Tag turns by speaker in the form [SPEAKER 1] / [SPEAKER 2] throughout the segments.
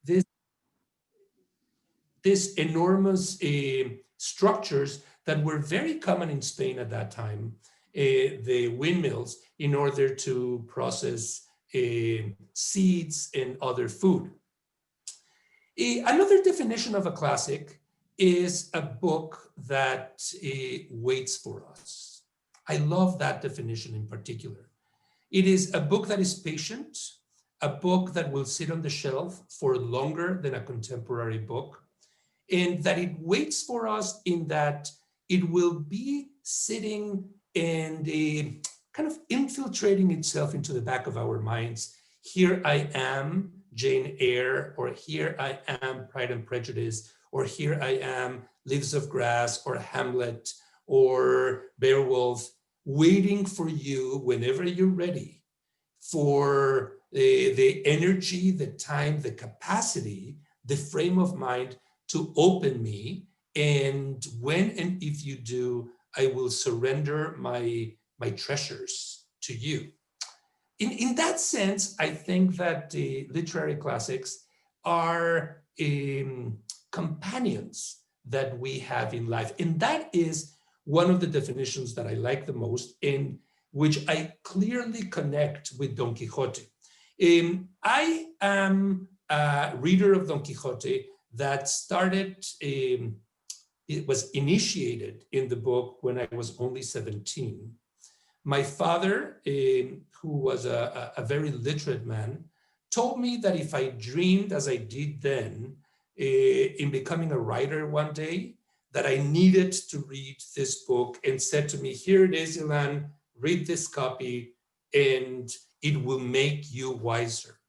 [SPEAKER 1] this, this enormous structures that were very common in Spain at that time, the windmills, in order to process seeds and other food. Another definition of a classic is a book that waits for us. I love that definition in particular. It is a book that is patient, a book that will sit on the shelf for longer than a contemporary book, and that it waits for us in that it will be sitting and kind of infiltrating itself into the back of our minds. Here I am, Jane Eyre, or here I am, Pride and Prejudice, or here I am, Leaves of Grass, or Hamlet, or Beowulf, waiting for you whenever you're ready for the energy, the time, the capacity, the frame of mind to open me. And when and if you do, I will surrender my treasures to you. In that sense, I think that literary classics are companions that we have in life. And that is one of the definitions that I like the most, in which I clearly connect with Don Quixote. I am a reader of Don Quixote that started, it was initiated in the book when I was only 17. My father, who was a very literate man, told me that if I dreamed as I did then in becoming a writer one day, that I needed to read this book, and said to me, here it is, Ilan, read this copy and it will make you wiser.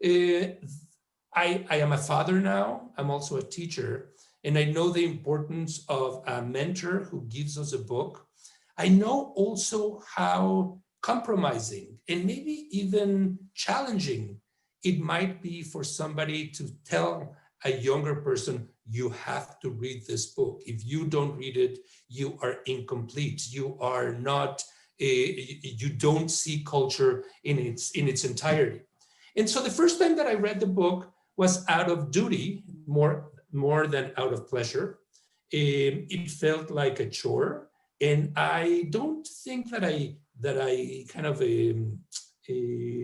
[SPEAKER 1] I am a father now, I'm also a teacher, and I know the importance of a mentor who gives us a book. I know also how compromising and maybe even challenging it might be for somebody to tell a younger person, you have to read this book. If you don't read it, you are incomplete. You are not, you don't see culture in its entirety. And so the first time that I read the book was out of duty, more than out of pleasure. It felt like a chore. And I don't think that I kind of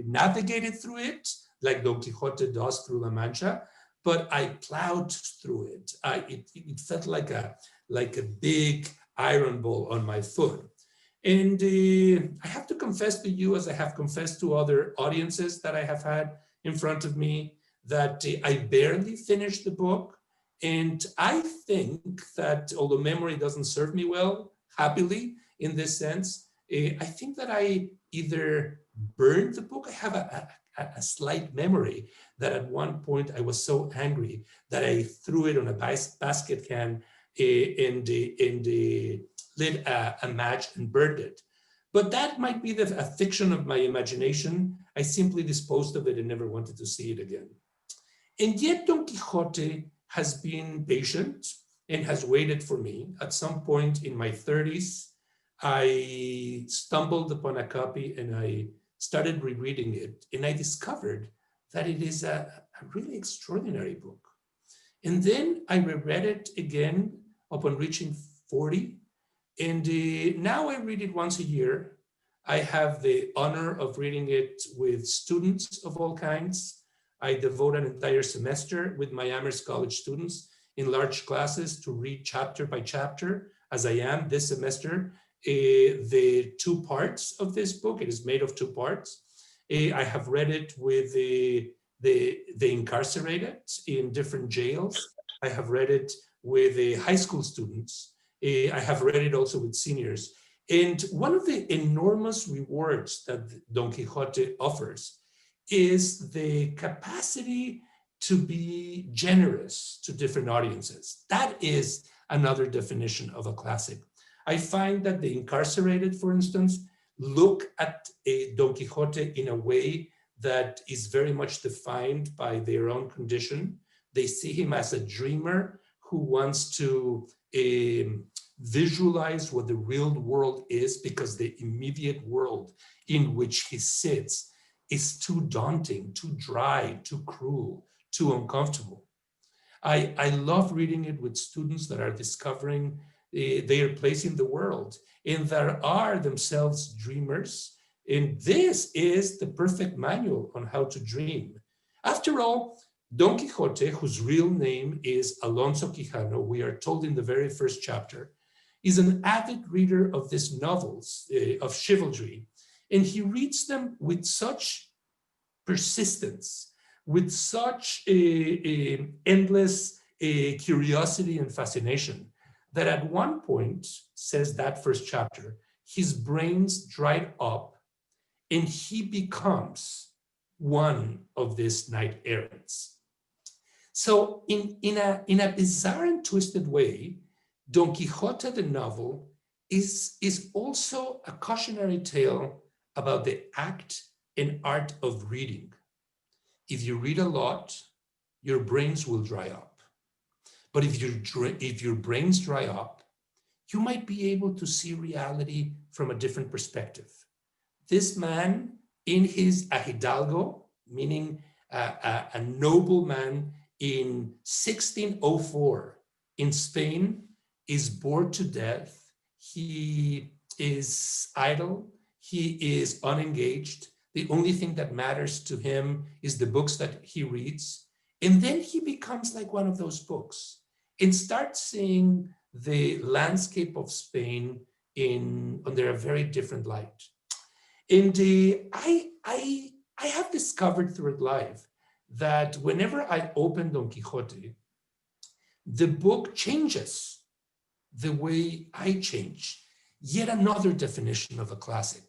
[SPEAKER 1] navigated through it like Don Quixote does through La Mancha, but I plowed through it. It felt like a big iron ball on my foot. And I have to confess to you, as I have confessed to other audiences that I have had in front of me, that I barely finished the book. And I think that although memory doesn't serve me well, happily in this sense, I think that I either burned the book. I have a slight memory that at one point I was so angry that I threw it on a basket can and lit a match and burned it. But that might be a fiction of my imagination. I simply disposed of it and never wanted to see it again. And yet Don Quixote has been patient and has waited for me. At some point in my 30s, I stumbled upon a copy and I started rereading it, and I discovered that it is a really extraordinary book. And then I reread it again upon reaching 40, and now I read it once a year. I have the honor of reading it with students of all kinds. I devote an entire semester with my Amherst College students in large classes to read chapter by chapter, as I am this semester. The two parts of this book, it is made of two parts. I have read it with the incarcerated in different jails. I have read it with high school students. I have read it also with seniors. And one of the enormous rewards that Don Quixote offers is the capacity to be generous to different audiences. That is another definition of a classic. I find that the incarcerated, for instance, look at Don Quixote in a way that is very much defined by their own condition. They see him as a dreamer who wants to visualize what the real world is, because the immediate world in which he sits is too daunting, too dry, too cruel, too uncomfortable. I love reading it with students that are discovering their place in the world and that are themselves dreamers. And this is the perfect manual on how to dream. After all, Don Quixote, whose real name is Alonso Quijano, we are told in the very first chapter, is an avid reader of these novels of chivalry, and he reads them with such persistence, with such endless curiosity and fascination, that at one point, says that first chapter, his brains dried up and he becomes one of these knight errants. So in a bizarre and twisted way, Don Quixote the novel is also a cautionary tale about the act and art of reading. If you read a lot, your brains will dry up. But if your brains dry up, you might be able to see reality from a different perspective. This man, in his a hidalgo, meaning a nobleman in 1604 in Spain, is bored to death. He is idle. He is unengaged. The only thing that matters to him is the books that he reads. And then he becomes like one of those books and starts seeing the landscape of Spain under a very different light. And I have discovered through life that whenever I open Don Quixote, the book changes the way I change. Yet another definition of a classic.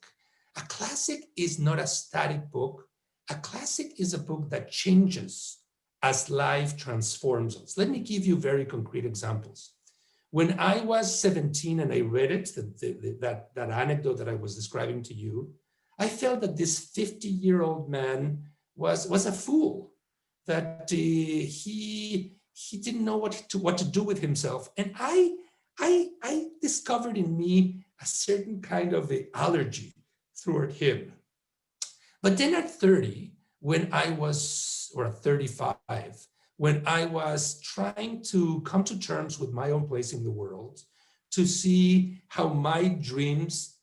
[SPEAKER 1] A classic is not a static book. A classic is a book that changes as life transforms us. Let me give you very concrete examples. When I was 17 and I read it, that anecdote that I was describing to you, I felt that this 50-year-old man was a fool, that he didn't know what to do with himself. And I discovered in me a certain kind of allergy toward him. But then at 30, when I was, or at 35, when I was trying to come to terms with my own place in the world, to see how my dreams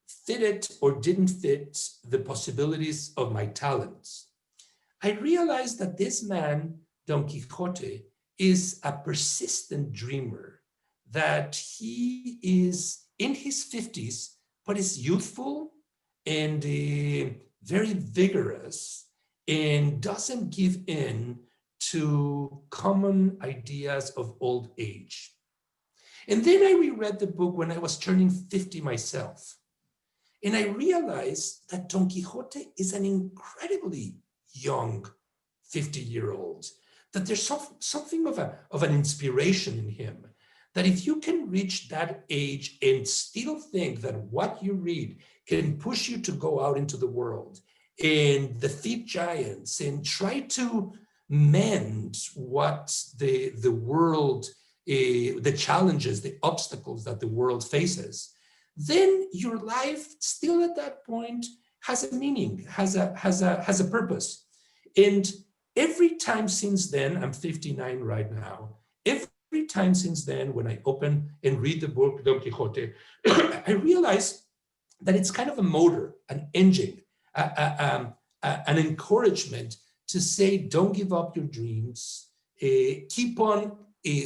[SPEAKER 1] fitted or didn't fit the possibilities of my talents, I realized that this man, Don Quixote, is a persistent dreamer, that he is in his 50s, but is youthful and very vigorous and doesn't give in to common ideas of old age. And then I reread the book when I was turning 50 myself. And I realized that Don Quixote is an incredibly young 50-year-old, that there's something of an inspiration in him, that if you can reach that age and still think that what you read can push you to go out into the world and defeat giants and try to mend what the world, the challenges, the obstacles that the world faces, then your life still at that point has a meaning, has a purpose. And every time since then, I'm 59 right now, every time since then, when I open and read the book Don Quixote, I realize that it's kind of a motor, an engine, an encouragement to say, don't give up your dreams, keep on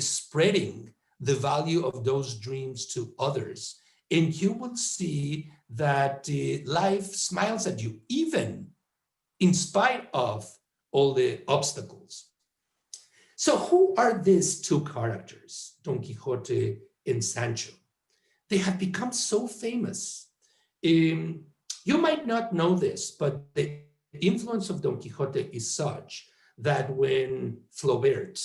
[SPEAKER 1] spreading the value of those dreams to others, and you will see that life smiles at you, even in spite of all the obstacles. So who are these two characters, Don Quixote and Sancho? They have become so famous. You might not know this, but the influence of Don Quixote is such that when Flaubert,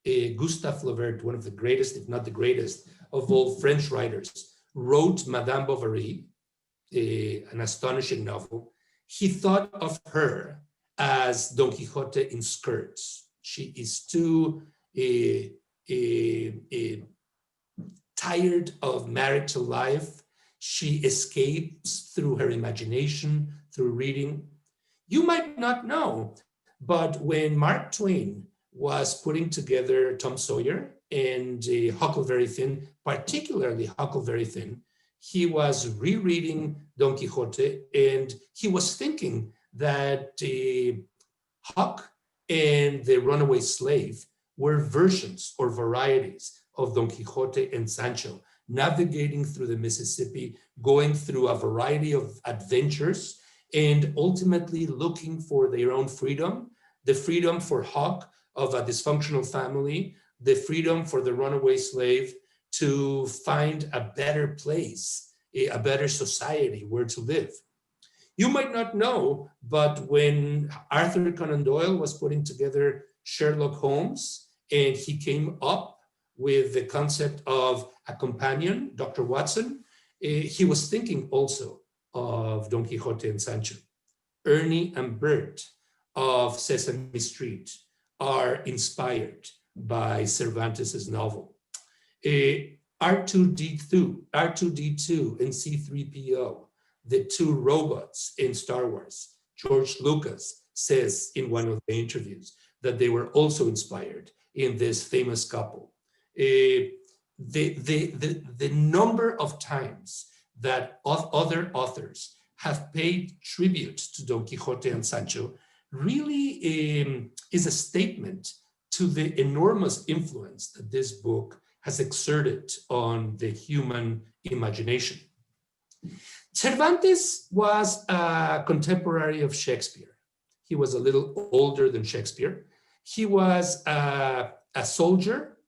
[SPEAKER 1] Gustave Flaubert, one of the greatest, if not the greatest, of all French writers, wrote Madame Bovary, an astonishing novel, he thought of her as Don Quixote in skirts. She is too tired of marital life. She escapes through her imagination, through reading. You might not know, but when Mark Twain was putting together Tom Sawyer and Huckleberry Finn, particularly Huckleberry Finn. He was rereading Don Quixote, and he was thinking that Huck and the runaway slave were versions or varieties of Don Quixote and Sancho, navigating through the Mississippi, going through a variety of adventures, and ultimately looking for their own freedom, the freedom for Huck of a dysfunctional family, the freedom for the runaway slave to find a better place, a better society where to live. You might not know, but when Arthur Conan Doyle was putting together Sherlock Holmes, and he came up with the concept of a companion, Dr. Watson, he was thinking also of Don Quixote and Sancho. Ernie and Bert of Sesame Street are inspired by Cervantes' novel. R2D2 and C3PO, the two robots in Star Wars. George Lucas says in one of the interviews that they were also inspired in this famous couple. The number of times that other authors have paid tribute to Don Quixote and Sancho really is a statement to the enormous influence that this book has exerted on the human imagination. Cervantes was a contemporary of Shakespeare. He was a little older than Shakespeare. He was a soldier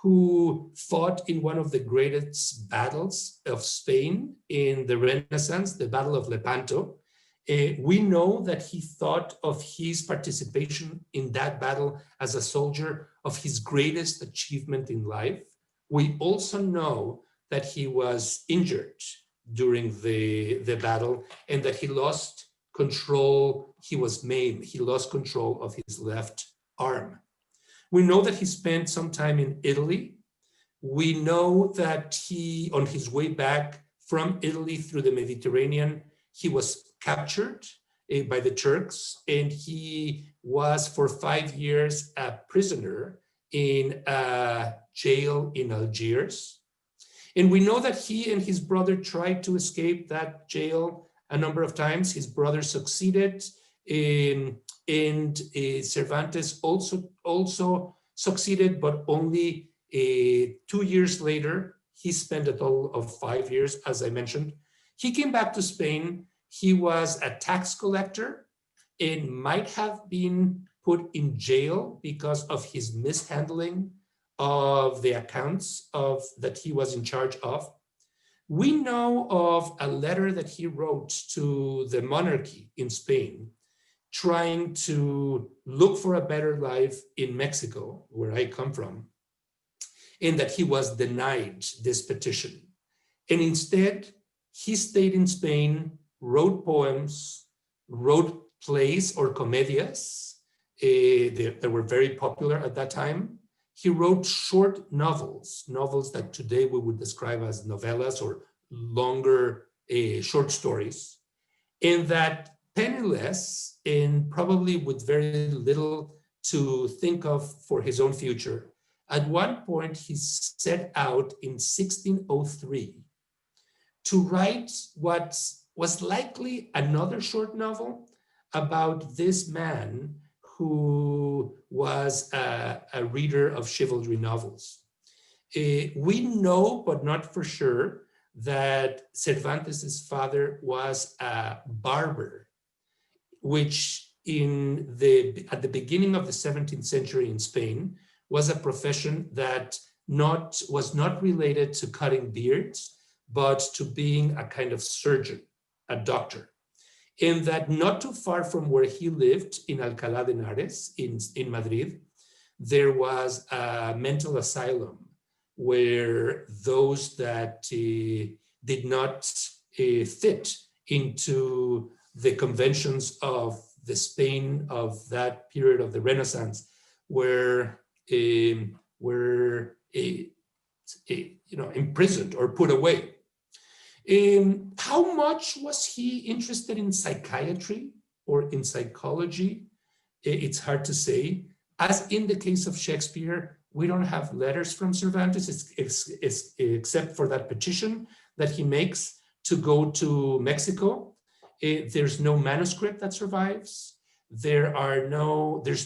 [SPEAKER 1] who fought in one of the greatest battles of Spain in the Renaissance, the Battle of Lepanto. We know that he thought of his participation in that battle as a soldier of his greatest achievement in life. We also know that he was injured during the battle and that he lost control, he was maimed, he lost control of his left arm. We know that he spent some time in Italy. We know that he, on his way back from Italy through the Mediterranean, he was captured by the Turks, and he was for 5 years a prisoner in a jail in Algiers. And we know that he and his brother tried to escape that jail a number of times. His brother succeeded, and Cervantes also succeeded, but only 2 years later. He spent a total of 5 years, as I mentioned. He came back to Spain. He was a tax collector and might have been put in jail because of his mishandling of the accounts that he was in charge of. We know of a letter that he wrote to the monarchy in Spain, trying to look for a better life in Mexico, where I come from, and that he was denied this petition. And instead, he stayed in Spain, wrote poems, wrote plays or comedias that were very popular at that time. He wrote short novels that today we would describe as novellas or longer short stories, and that penniless and probably with very little to think of for his own future, at one point he set out in 1603 to write what was likely another short novel about this man who was a reader of chivalry novels. We know, but not for sure, that Cervantes' father was a barber, which at the beginning of the 17th century in Spain was a profession that was not related to cutting beards, but to being a kind of surgeon, a doctor. And that not too far from where he lived in Alcalá de Henares in Madrid, there was a mental asylum where those that did not fit into the conventions of the Spain of that period of the Renaissance were imprisoned or put away. How much was he interested in psychiatry or in psychology? It's hard to say, As in the case of Shakespeare, we don't have letters from Cervantes, except for that petition that he makes to go to Mexico. There's no manuscript that survives. There's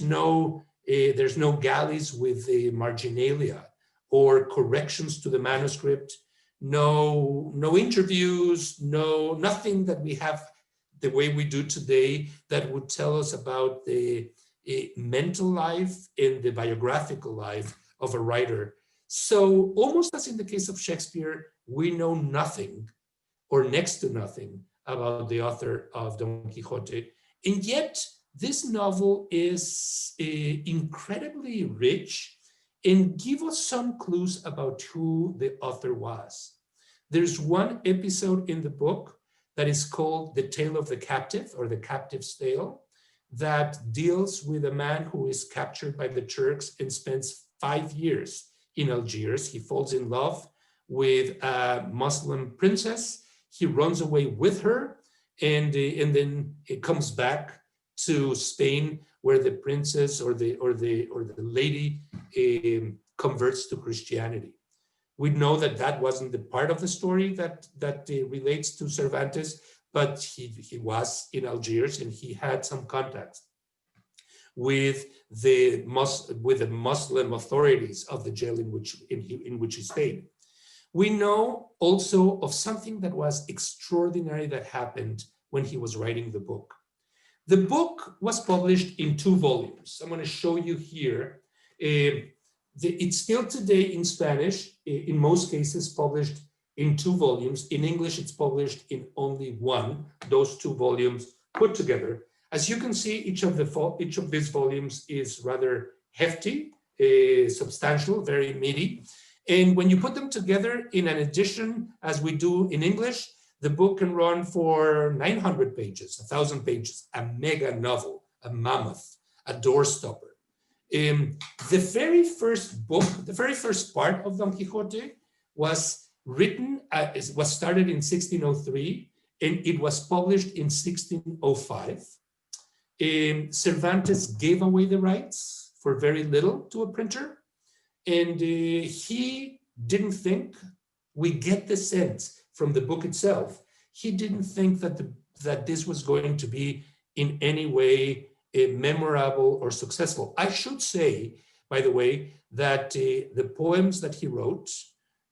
[SPEAKER 1] no galleys with the marginalia or corrections to the manuscript. No interviews, nothing that we have the way we do today that would tell us about the mental life and the biographical life of a writer. So almost as in the case of Shakespeare, we know nothing or next to nothing about the author of Don Quixote. And yet this novel is incredibly rich and give us some clues about who the author was. There's one episode in the book that is called The Tale of the Captive, or The Captive's Tale, that deals with a man who is captured by the Turks and spends 5 years in Algiers. He falls in love with a Muslim princess. He runs away with her, and then it comes back to Spain, where the princess or the lady converts to Christianity. We know that wasn't the part of the story that relates to Cervantes, but he was in Algiers and he had some contacts with the Muslim authorities of the jail in which he stayed. We know also of something that was extraordinary that happened when he was writing the book. The book was published in 2 volumes. I'm going to show you here. It's still today in Spanish, in most cases published in 2 volumes. In English, it's published in only 1, those 2 volumes put together. As you can see, each of these volumes is rather hefty, substantial, very meaty. And when you put them together in an edition, as we do in English, the book can run for 900 pages, 1,000 pages, a mega novel, a mammoth, a doorstopper. The very first book, the very first part of Don Quixote was started in 1603, and it was published in 1605. Cervantes gave away the rights for very little to a printer, and he didn't think, we get the sense from the book itself, he didn't think that this was going to be in any way memorable or successful. I should say, by the way, that the poems that he wrote,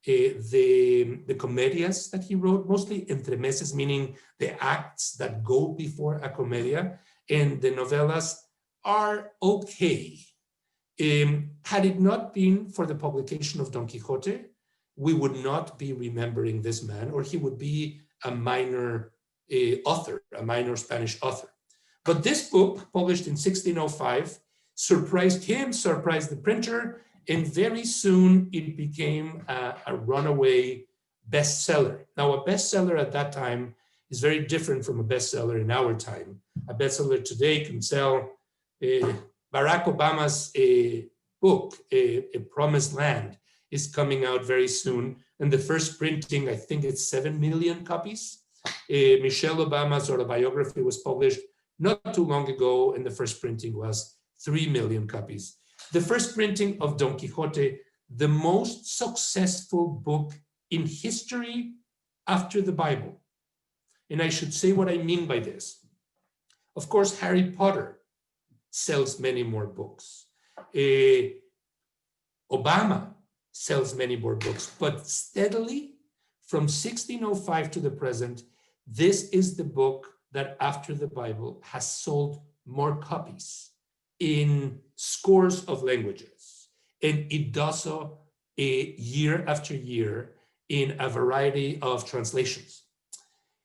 [SPEAKER 1] the comedias that he wrote, mostly entremeses, meaning the acts that go before a comedia, and the novellas are okay. Had it not been for the publication of Don Quixote, we would not be remembering this man, or he would be a minor author, a minor Spanish author. But this book, published in 1605, surprised him, surprised the printer, and very soon it became a runaway bestseller. Now, a bestseller at that time is very different from a bestseller in our time. A bestseller today can sell Barack Obama's book, A Promised Land, is coming out very soon. And the first printing, I think it's 7 million copies. Michelle Obama's autobiography was published not too long ago, and the first printing was 3 million copies. The first printing of Don Quixote, the most successful book in history after the Bible. And I should say what I mean by this. Of course, Harry Potter sells many more books. Obama sells many more books, but steadily from 1605 to the present, this is the book that after the Bible has sold more copies in scores of languages. And it does so year after year in a variety of translations.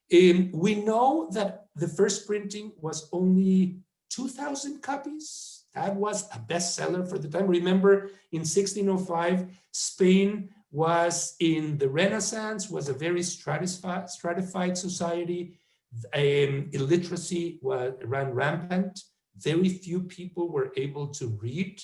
[SPEAKER 1] We know that the first printing was only 2,000 copies. That was a bestseller for the time. Remember, in 1605, Spain was in the Renaissance, was a very stratified society. Illiteracy ran rampant. Very few people were able to read.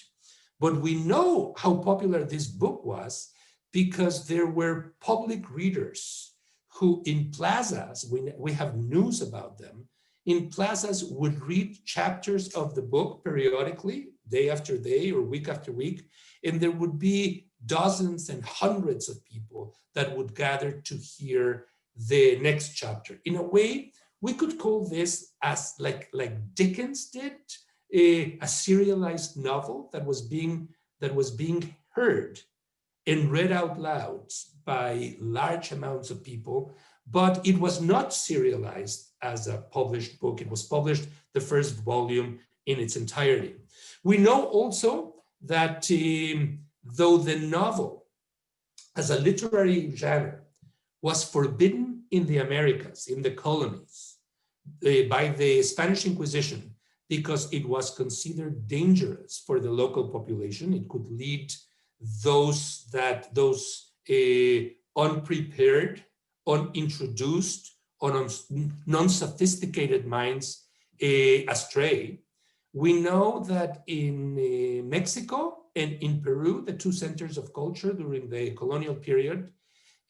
[SPEAKER 1] But we know how popular this book was because there were public readers who in plazas, we have news about them, in plazas would read chapters of the book periodically, day after day or week after week, and there would be dozens and hundreds of people that would gather to hear the next chapter. In a way, we could call this as like Dickens did, a serialized novel that was being heard and read out loud by large amounts of people, but it was not serialized as a published book. It was published, the first volume, in its entirety. We know also that though the novel as a literary genre was forbidden in the Americas, in the colonies, by the Spanish Inquisition, because it was considered dangerous for the local population. It could lead those unprepared, unintroduced, or non-sophisticated minds astray. We know that in Mexico and in Peru, the two centers of culture during the colonial period,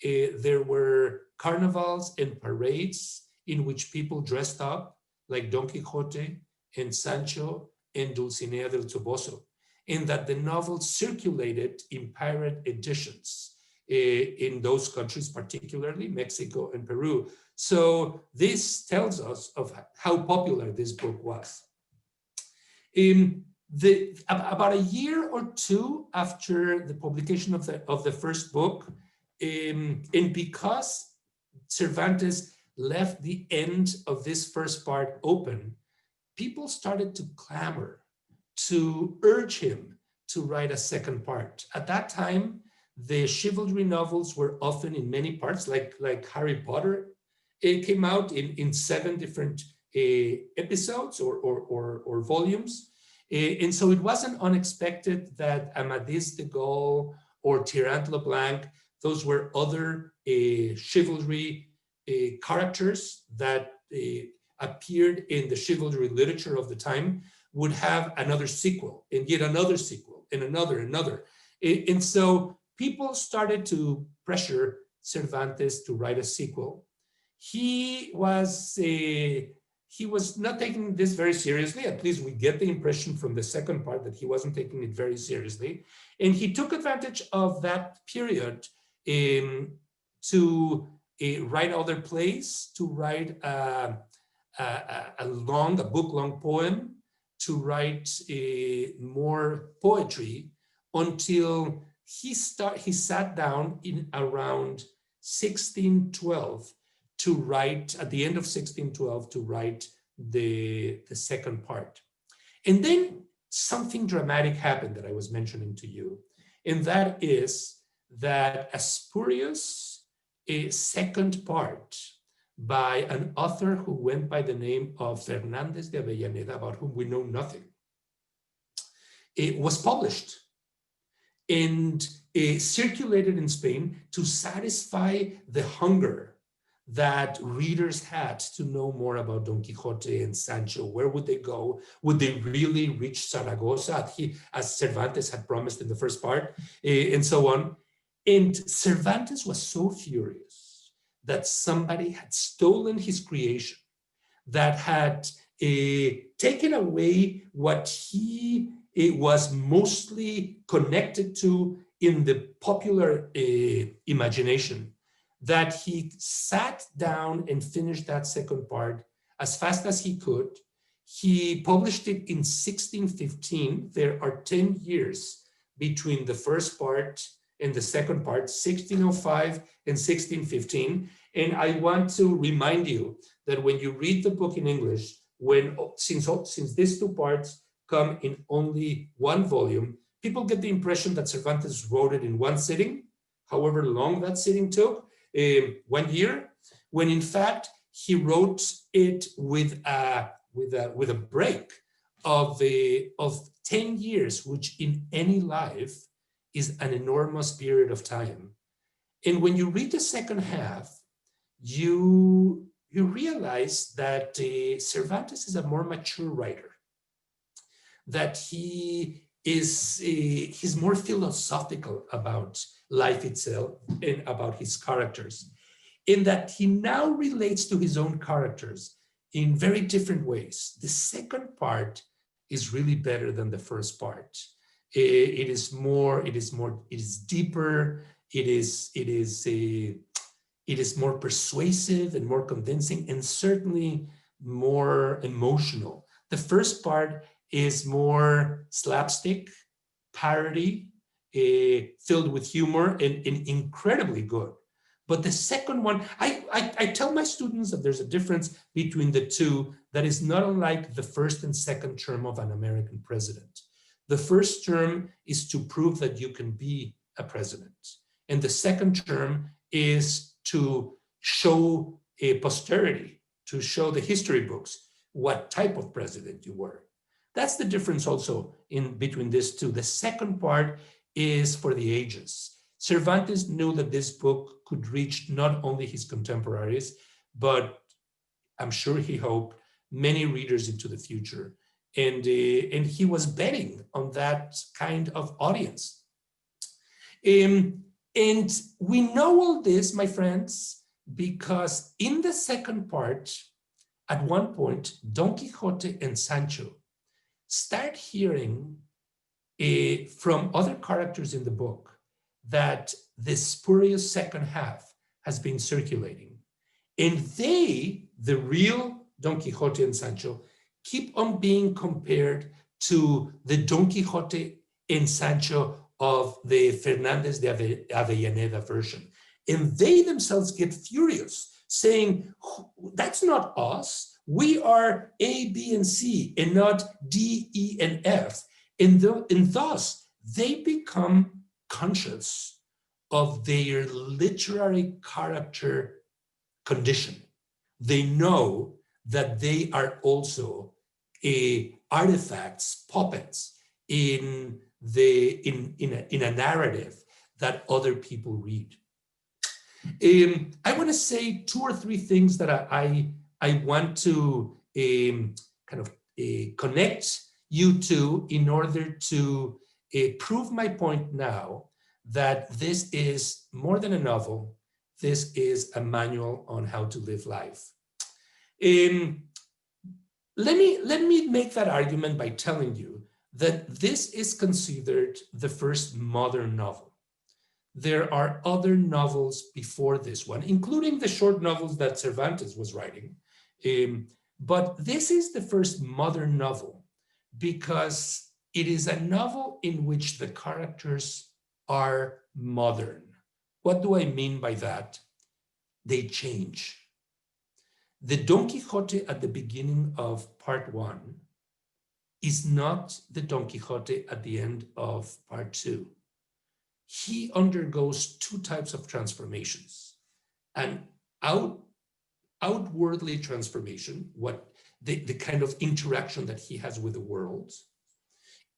[SPEAKER 1] there were carnivals and parades in which people dressed up like Don Quixote and Sancho and Dulcinea del Toboso, and that the novel circulated in pirate editions in those countries, particularly Mexico and Peru. So this tells us of how popular this book was. About a year or two after the publication of the first book, and because Cervantes left the end of this first part open, people started to clamor to urge him to write a second part. At that time, the chivalry novels were often in many parts, like Harry Potter. It came out in 7 different episodes or volumes. And so it wasn't unexpected that Amadis de Gaul or Tirant Leblanc, those were other chivalry characters that appeared in the chivalry literature of the time, would have another sequel and yet another sequel and another. And so people started to pressure Cervantes to write a sequel. He was not taking this very seriously. At least we get the impression from the second part that he wasn't taking it very seriously. And he took advantage of that period to write other plays, to write a book-long poem, to write more poetry, until he sat down in around 1612 to write, at the end of 1612, to write the second part. And then something dramatic happened that I was mentioning to you, and that is that a spurious second part by an author who went by the name of Fernández de Avellaneda, about whom we know nothing, it was published and circulated in Spain to satisfy the hunger that readers had to know more about Don Quixote and Sancho. Where would they go? Would they really reach Saragossa, as Cervantes had promised in the first part, and so on? And Cervantes was so furious that somebody had stolen his creation, that had taken away what he was mostly connected to in the popular imagination, that he sat down and finished that second part as fast as he could. He published it in 1615. There are 10 years between the first part and the second part, 1605 and 1615. And I want to remind you that when you read the book in English, since these two parts come in only one volume, people get the impression that Cervantes wrote it in one sitting, however long that sitting took, 1 year, when in fact he wrote it with a break of 10 years, which in any life is an enormous period of time. And when you read the second half, you realize that Cervantes is a more mature writer, that he's more philosophical about life itself and about his characters, in that he now relates to his own characters in very different ways. The second part is really better than the first part. It is deeper. It is more persuasive and more convincing, and certainly more emotional. The first part is more slapstick, parody, filled with humor, and incredibly good. But the second one, I tell my students that there's a difference between the two that is not unlike the first and second term of an American president. The first term is to prove that you can be a president. And the second term is to show a posterity, to show the history books what type of president you were. That's the difference also in between these two. The second part is for the ages. Cervantes knew that this book could reach not only his contemporaries, but I'm sure he hoped many readers into the future. And he was betting on that kind of audience. And we know all this, my friends, because in the second part, at one point, Don Quixote and Sancho start hearing from other characters in the book that the spurious second half has been circulating. And they, the real Don Quixote and Sancho, keep on being compared to the Don Quixote and Sancho of the Fernández de Avellaneda version. And they themselves get furious, saying, that's not us. We are A, B, and C, and not D, E, and F. And thus, they become conscious of their literary character condition. They know that they are also artifacts, puppets in a narrative that other people read. I want to say two or three things that I want to kind of connect you to in order to prove my point now that this is more than a novel. This is a manual on how to live life. Let me make that argument by telling you that this is considered the first modern novel. There are other novels before this one, including the short novels that Cervantes was writing. But this is the first modern novel because it is a novel in which the characters are modern. What do I mean by that? They change. The Don Quixote at the beginning of part one is not the Don Quixote at the end of part two. He undergoes two types of transformations. An outwardly transformation, what the kind of interaction that he has with the world,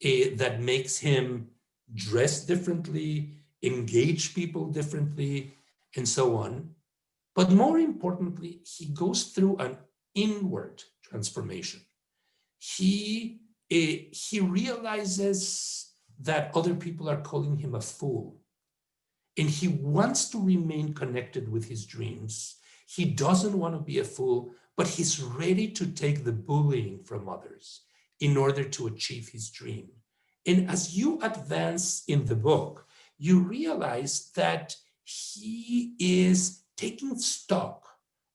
[SPEAKER 1] that makes him dress differently, engage people differently, and so on. But more importantly, he goes through an inward transformation. He realizes that other people are calling him a fool, and he wants to remain connected with his dreams. He doesn't want to be a fool, but he's ready to take the bullying from others in order to achieve his dream. And as you advance in the book, you realize that he is taking stock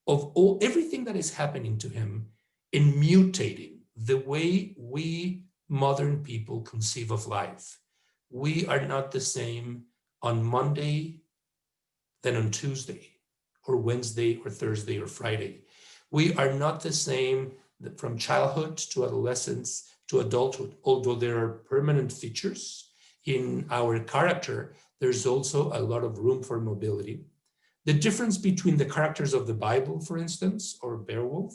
[SPEAKER 1] of everything that is happening to him and mutating the way we modern people conceive of life. We are not the same on Monday than on Tuesday or Wednesday or Thursday or Friday. We are not the same from childhood to adolescence to adulthood, although there are permanent features in our character. There's also a lot of room for mobility. The difference between the characters of the Bible, for instance, or Beowulf,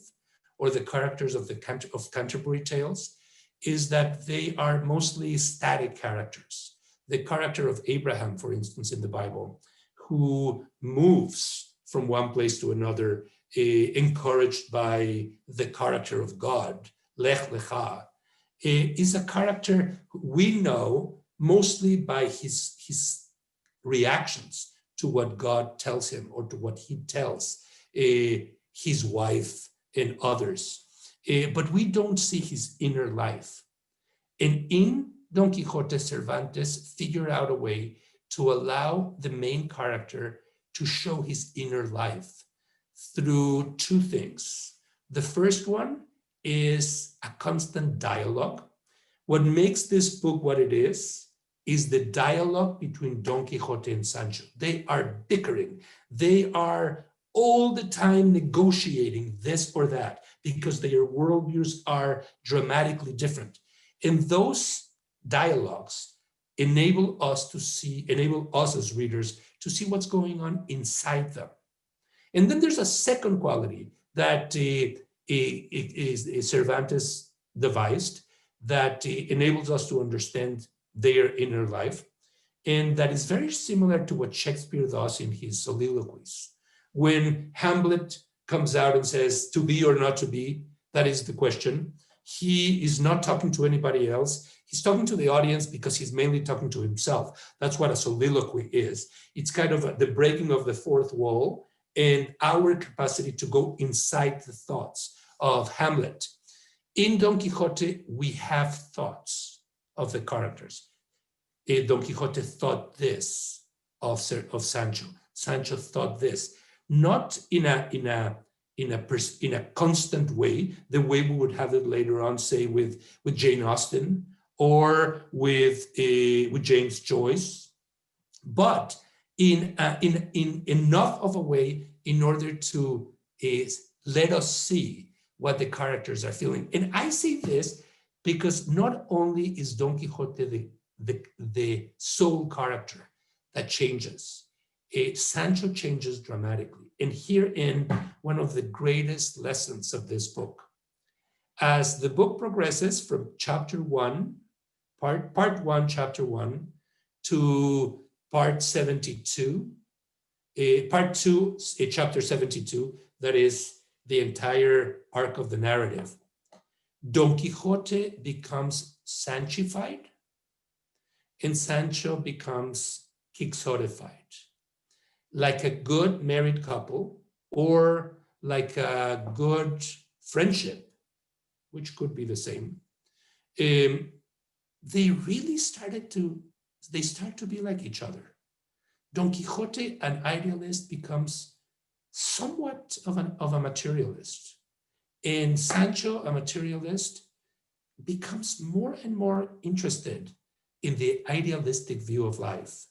[SPEAKER 1] or the characters of Canterbury Tales, is that they are mostly static characters. The character of Abraham, for instance, in the Bible, who moves from one place to another, encouraged by the character of God, Lech Lecha, is a character we know mostly by his reactions to what God tells him or to what he tells his wife and others. But we don't see his inner life. And in Don Quixote, Cervantes figured out a way to allow the main character to show his inner life through two things. The first one is a constant dialogue. What makes this book what it is the dialogue between Don Quixote and Sancho. They are bickering. They are all the time negotiating this or that because their worldviews are dramatically different. And those dialogues enable us as readers to see what's going on inside them. And then there's a second quality that Cervantes devised that enables us to understand their inner life, and that is very similar to what Shakespeare does in his soliloquies. When Hamlet comes out and says, to be or not to be, that is the question. He is not talking to anybody else. He's talking to the audience because he's mainly talking to himself. That's what a soliloquy is. It's kind of the breaking of the fourth wall and our capacity to go inside the thoughts of Hamlet. In Don Quixote, we have thoughts of the characters. Don Quixote thought this of Sancho. Sancho thought this, not in a constant way, the way we would have it later on, say with Jane Austen or with James Joyce, but in enough of a way in order to let us see what the characters are feeling. And I say this because not only is Don Quixote the sole character that changes, Sancho changes dramatically. And herein, one of the greatest lessons of this book. As the book progresses from chapter 1, part 1, chapter 1, to part 72, part 2, chapter 72, that is the entire arc of the narrative, Don Quixote becomes Sanchified, and Sancho becomes Quixotified. Like a good married couple, or like a good friendship, which could be the same, they really start to be like each other. Don Quixote, an idealist, becomes somewhat of a materialist. And Sancho, a materialist, becomes more and more interested in the idealistic view of life.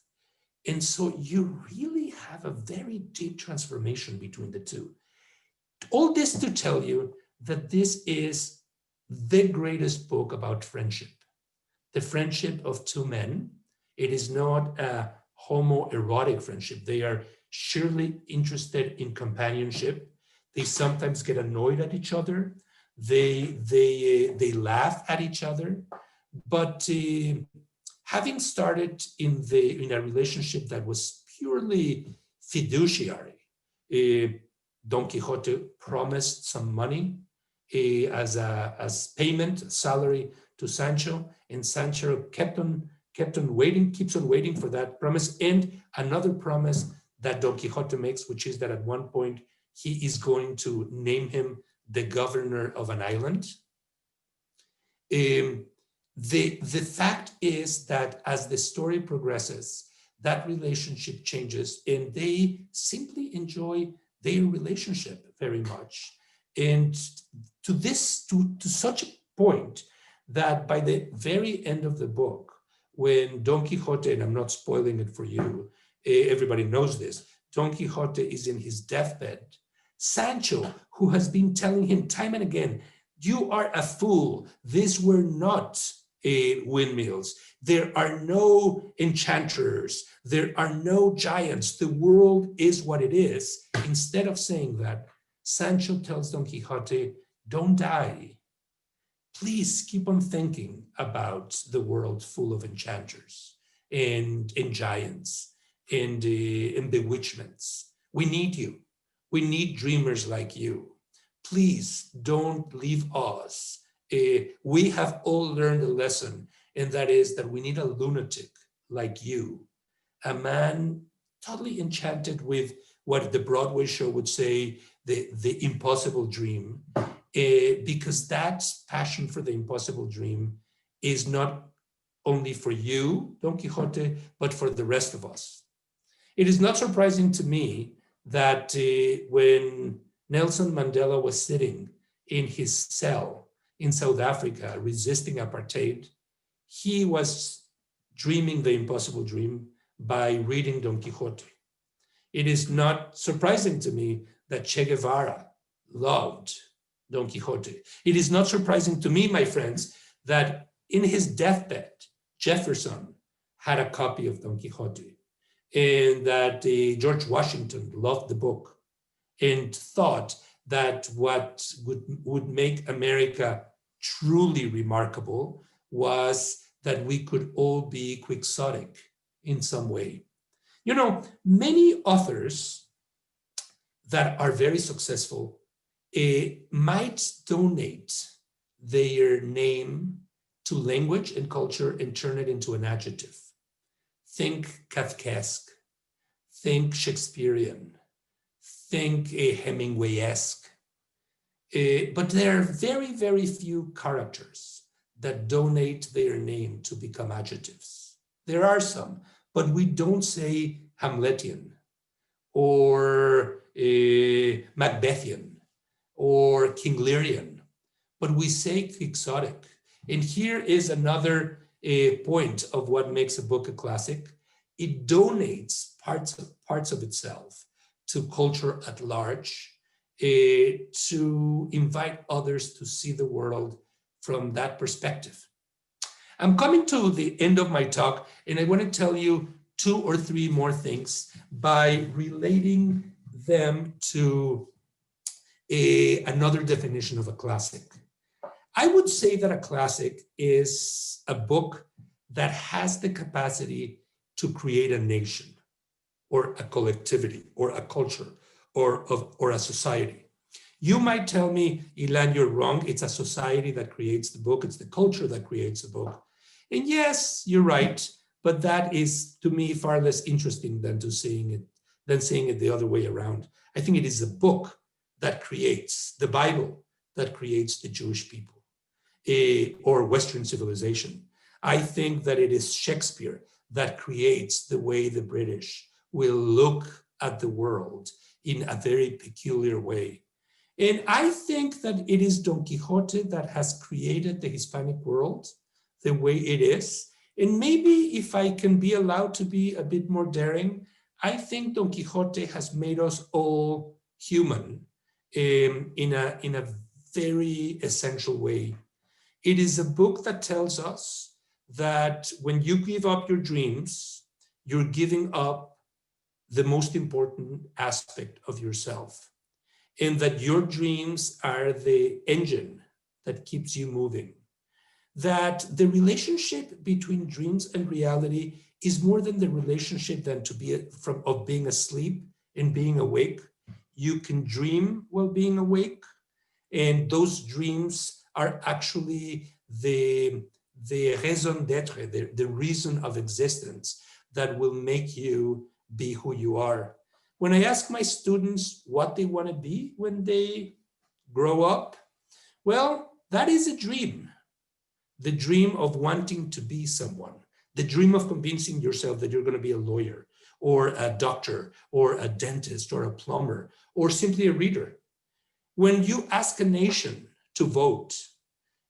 [SPEAKER 1] And so you really have a very deep transformation between the two. All this to tell you that this is the greatest book about friendship, the friendship of two men. It is not a homoerotic friendship. They are surely interested in companionship. They sometimes get annoyed at each other. They laugh at each other. But having started in a relationship that was purely fiduciary, Don Quixote promised some money as payment, salary to Sancho, and Sancho keeps on waiting for that promise, and another promise that Don Quixote makes, which is that at one point he is going to name him the governor of an island. The fact is that as the story progresses, that relationship changes, and they simply enjoy their relationship very much. And to such a point that by the very end of the book, when Don Quixote, and I'm not spoiling it for you, everybody knows this, Don Quixote is in his deathbed. Sancho, who has been telling him time and again, you are a fool, these were not windmills, there are no enchanters, there are no giants, the world is what it is. Instead of saying that, Sancho tells Don Quixote, don't die. Please keep on thinking about the world full of enchanters and giants and bewitchments. We need you. We need dreamers like you. Please don't leave us. We have all learned a lesson, and that is that we need a lunatic like you, a man totally enchanted with what the Broadway show would say, the impossible dream, because that passion for the impossible dream is not only for you, Don Quixote, but for the rest of us. It is not surprising to me that when Nelson Mandela was sitting in his cell in South Africa resisting apartheid, he was dreaming the impossible dream by reading Don Quixote. It is not surprising to me that Che Guevara loved Don Quixote. It is not surprising to me, my friends, that in his deathbed, Jefferson had a copy of Don Quixote, and that George Washington loved the book and thought that what would make America truly remarkable was that we could all be quixotic in some way. You know, many authors that are very successful might donate their name to language and culture and turn it into an adjective. Think Kafkaesque, think Shakespearean, think Hemingway-esque. But there are very, very few characters that donate their name to become adjectives. There are some, but we don't say Hamletian or Macbethian or Kinglerian, but we say quixotic. And here is another point of what makes a book a classic. It donates parts of itself to culture at large, to invite others to see the world from that perspective. I'm coming to the end of my talk, and I want to tell you 2 or 3 more things by relating them to another definition of a classic. I would say that a classic is a book that has the capacity to create a nation or a collectivity or a culture or a society. You might tell me, Ilan, you're wrong. It's a society that creates the book. It's the culture that creates the book. And yes, you're right. But that is, to me, far less interesting than seeing it the other way around. I think it is the book that creates, the Bible that creates the Jewish people or Western civilization. I think that it is Shakespeare that creates the way the British will look at the world in a very peculiar way. And I think that it is Don Quixote that has created the Hispanic world the way it is. And maybe if I can be allowed to be a bit more daring, I think Don Quixote has made us all human in a very essential way. It is a book that tells us that when you give up your dreams, you're giving up the most important aspect of yourself, and that your dreams are the engine that keeps you moving. That the relationship between dreams and reality is more than the relationship than of being asleep and being awake. You can dream while being awake, and those dreams are actually the raison d'être, the reason of existence that will make you be who you are. When I ask my students what they want to be when they grow up, well, that is a dream. The dream of wanting to be someone, the dream of convincing yourself that you're going to be a lawyer or a doctor or a dentist or a plumber or simply a reader. When you ask a nation to vote,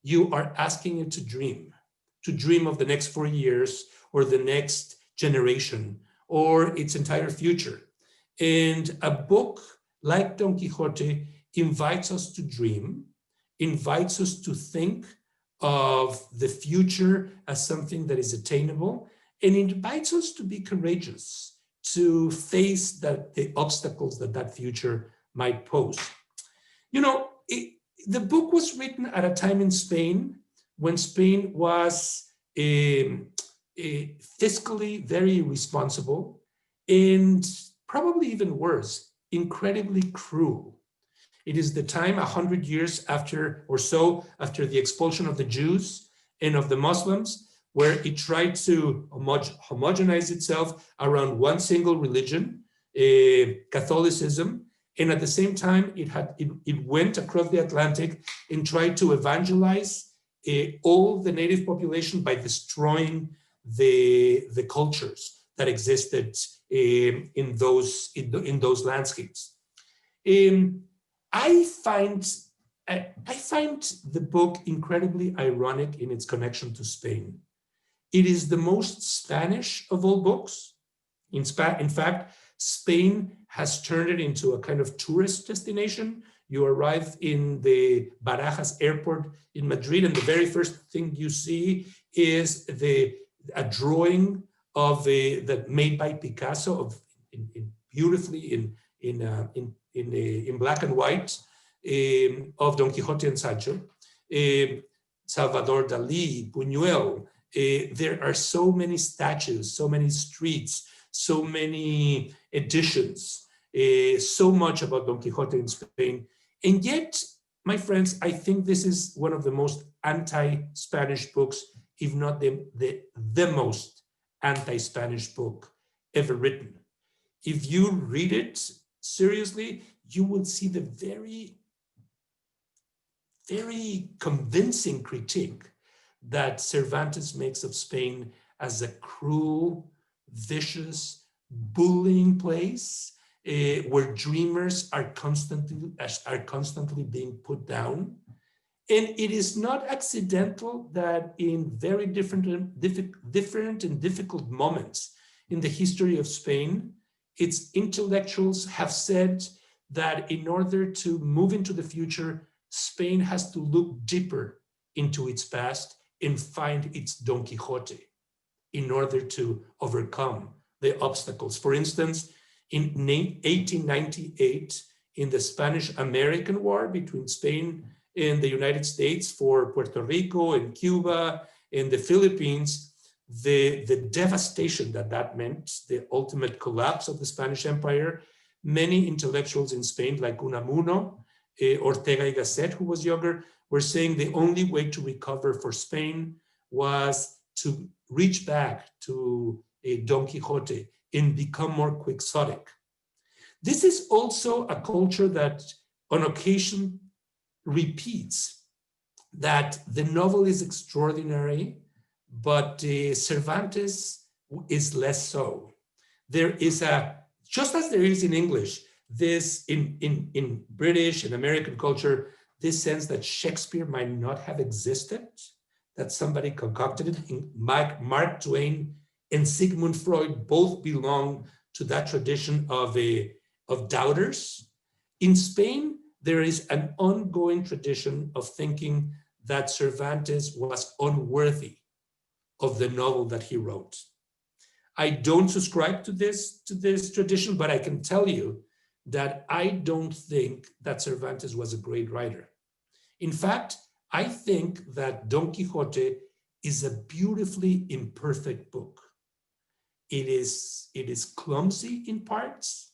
[SPEAKER 1] you are asking it to dream of the next 4 years or the next generation or its entire future. And a book like Don Quixote invites us to dream, invites us to think of the future as something that is attainable, and invites us to be courageous, to face the obstacles that future might pose. You know, the book was written at a time in Spain when Spain was fiscally very responsible and probably even worse, incredibly cruel. It is the time 100 years after the expulsion of the Jews and of the Muslims, where it tried to homogenize itself around one single religion, Catholicism, and at the same time it went across the Atlantic and tried to evangelize all the native population by destroying the cultures that existed in those landscapes. I find the book incredibly ironic in its connection to Spain. It is the most Spanish of all books. In fact, Spain has turned it into a kind of tourist destination. You arrive in the Barajas airport in Madrid, and the very first thing you see is a drawing of that made by Picasso beautifully in black and white of Don Quixote and Sancho. Salvador Dali, Buñuel. There are so many statues, so many streets, so many editions, so much about Don Quixote in Spain. And yet, my friends, I think this is one of the most anti-Spanish books, if not the most anti-Spanish book ever written. If you read it seriously, you will see the very, very convincing critique that Cervantes makes of Spain as a cruel, vicious, bullying place where dreamers are constantly being put down. And it is not accidental that in very different and difficult moments in the history of Spain, its intellectuals have said that in order to move into the future, Spain has to look deeper into its past and find its Don Quixote in order to overcome the obstacles. For instance, in 1898, in the Spanish-American War between Spain and the United States for Puerto Rico and Cuba and the Philippines, the devastation that meant, the ultimate collapse of the Spanish Empire, many intellectuals in Spain, like Unamuno, Ortega y Gasset, who was younger, were saying the only way to recover for Spain was to reach back to Don Quixote and become more quixotic. This is also a culture that on occasion repeats that the novel is extraordinary, but Cervantes is less so. There is just as there is in English, this in British and American culture, this sense that Shakespeare might not have existed, that somebody concocted it. Mark Twain and Sigmund Freud both belong to that tradition of doubters. In Spain, there is an ongoing tradition of thinking that Cervantes was unworthy of the novel that he wrote. I don't subscribe to this tradition, but I can tell you that I don't think that Cervantes was a great writer. In fact, I think that Don Quixote is a beautifully imperfect book. It is clumsy in parts.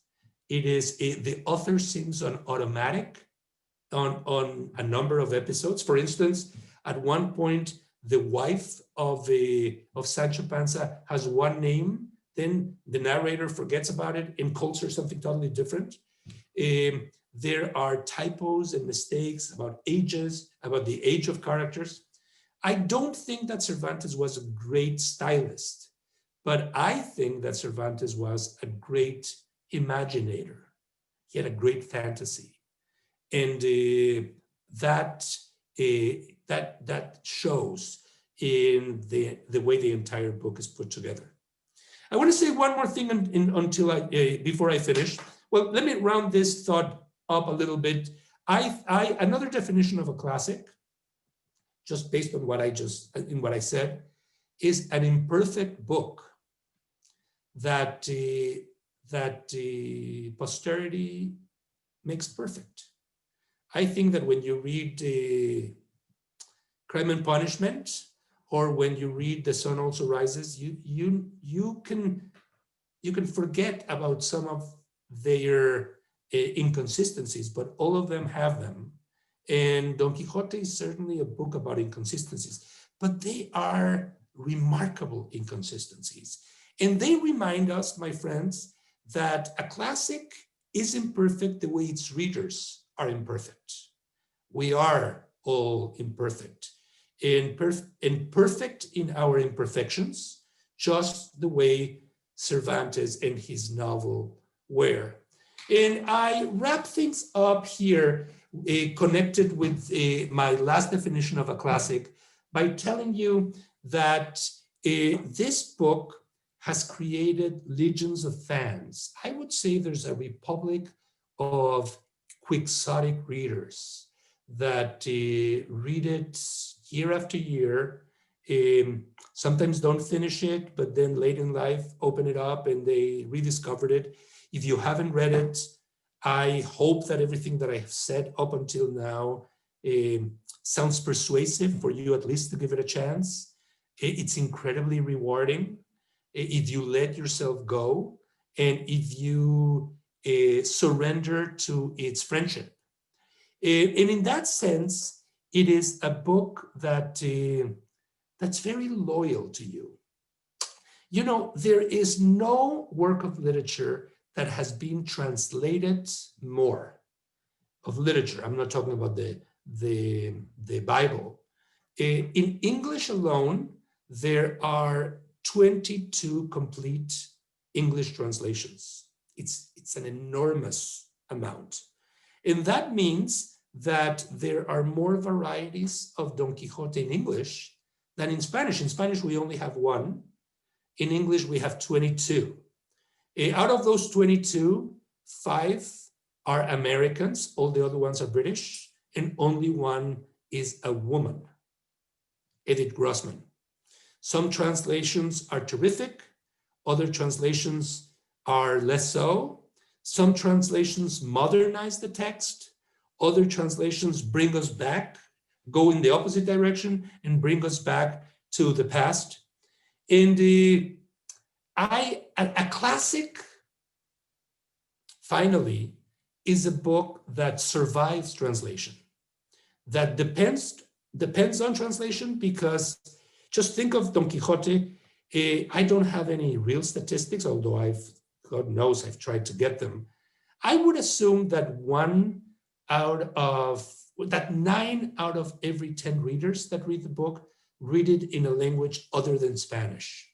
[SPEAKER 1] The author seems on automatic on a number of episodes. For instance, at one point, the wife of Sancho Panza has one name, then the narrator forgets about it and calls her something totally different. There are typos and mistakes about ages, about the age of characters. I don't think that Cervantes was a great stylist, but I think that Cervantes was a great imaginator. He had a great fantasy. And that shows in the way the entire book is put together. I want to say one more thing before I finish. Well, let me round this thought up a little bit. Another definition of a classic, just based on what I said, is an imperfect book that posterity makes perfect. I think that when you read Crime and Punishment, or when you read The Sun Also Rises, you can forget about some of their inconsistencies, but all of them have them. And Don Quixote is certainly a book about inconsistencies, but they are remarkable inconsistencies. And they remind us, my friends, that a classic is imperfect the way its readers are imperfect. We are all imperfect. and perfect in our imperfections, just the way Cervantes and his novel were. And I wrap things up here, connected with my last definition of a classic, by telling you that this book has created legions of fans. I would say there's a republic of quixotic readers that read it year after year, sometimes don't finish it, but then late in life open it up and they rediscovered it. If you haven't read it, I hope that everything that I have said up until now sounds persuasive for you at least to give it a chance. It's incredibly rewarding if you let yourself go and if you surrender to its friendship. And in that sense, it is a book that that's very loyal to you. You know, there is no work of literature that has been translated more of literature. I'm not talking about the Bible. In English alone, there are 22 complete English translations. It's an enormous amount. And that means that there are more varieties of Don Quixote in English than in Spanish. In Spanish, we only have one. In English, we have 22. Out of those 22, 5 are Americans, all the other ones are British, and only one is a woman, Edith Grossman. Some translations are terrific, other translations are less so. Some translations modernize the text, other translations bring us back, go in the opposite direction and bring us back to the past. And a classic, finally, is a book that survives translation, that depends on translation, because just think of Don Quixote. I don't have any real statistics, although God knows I've tried to get them. I would assume that 9 out of every 10 readers that read the book read it in a language other than Spanish.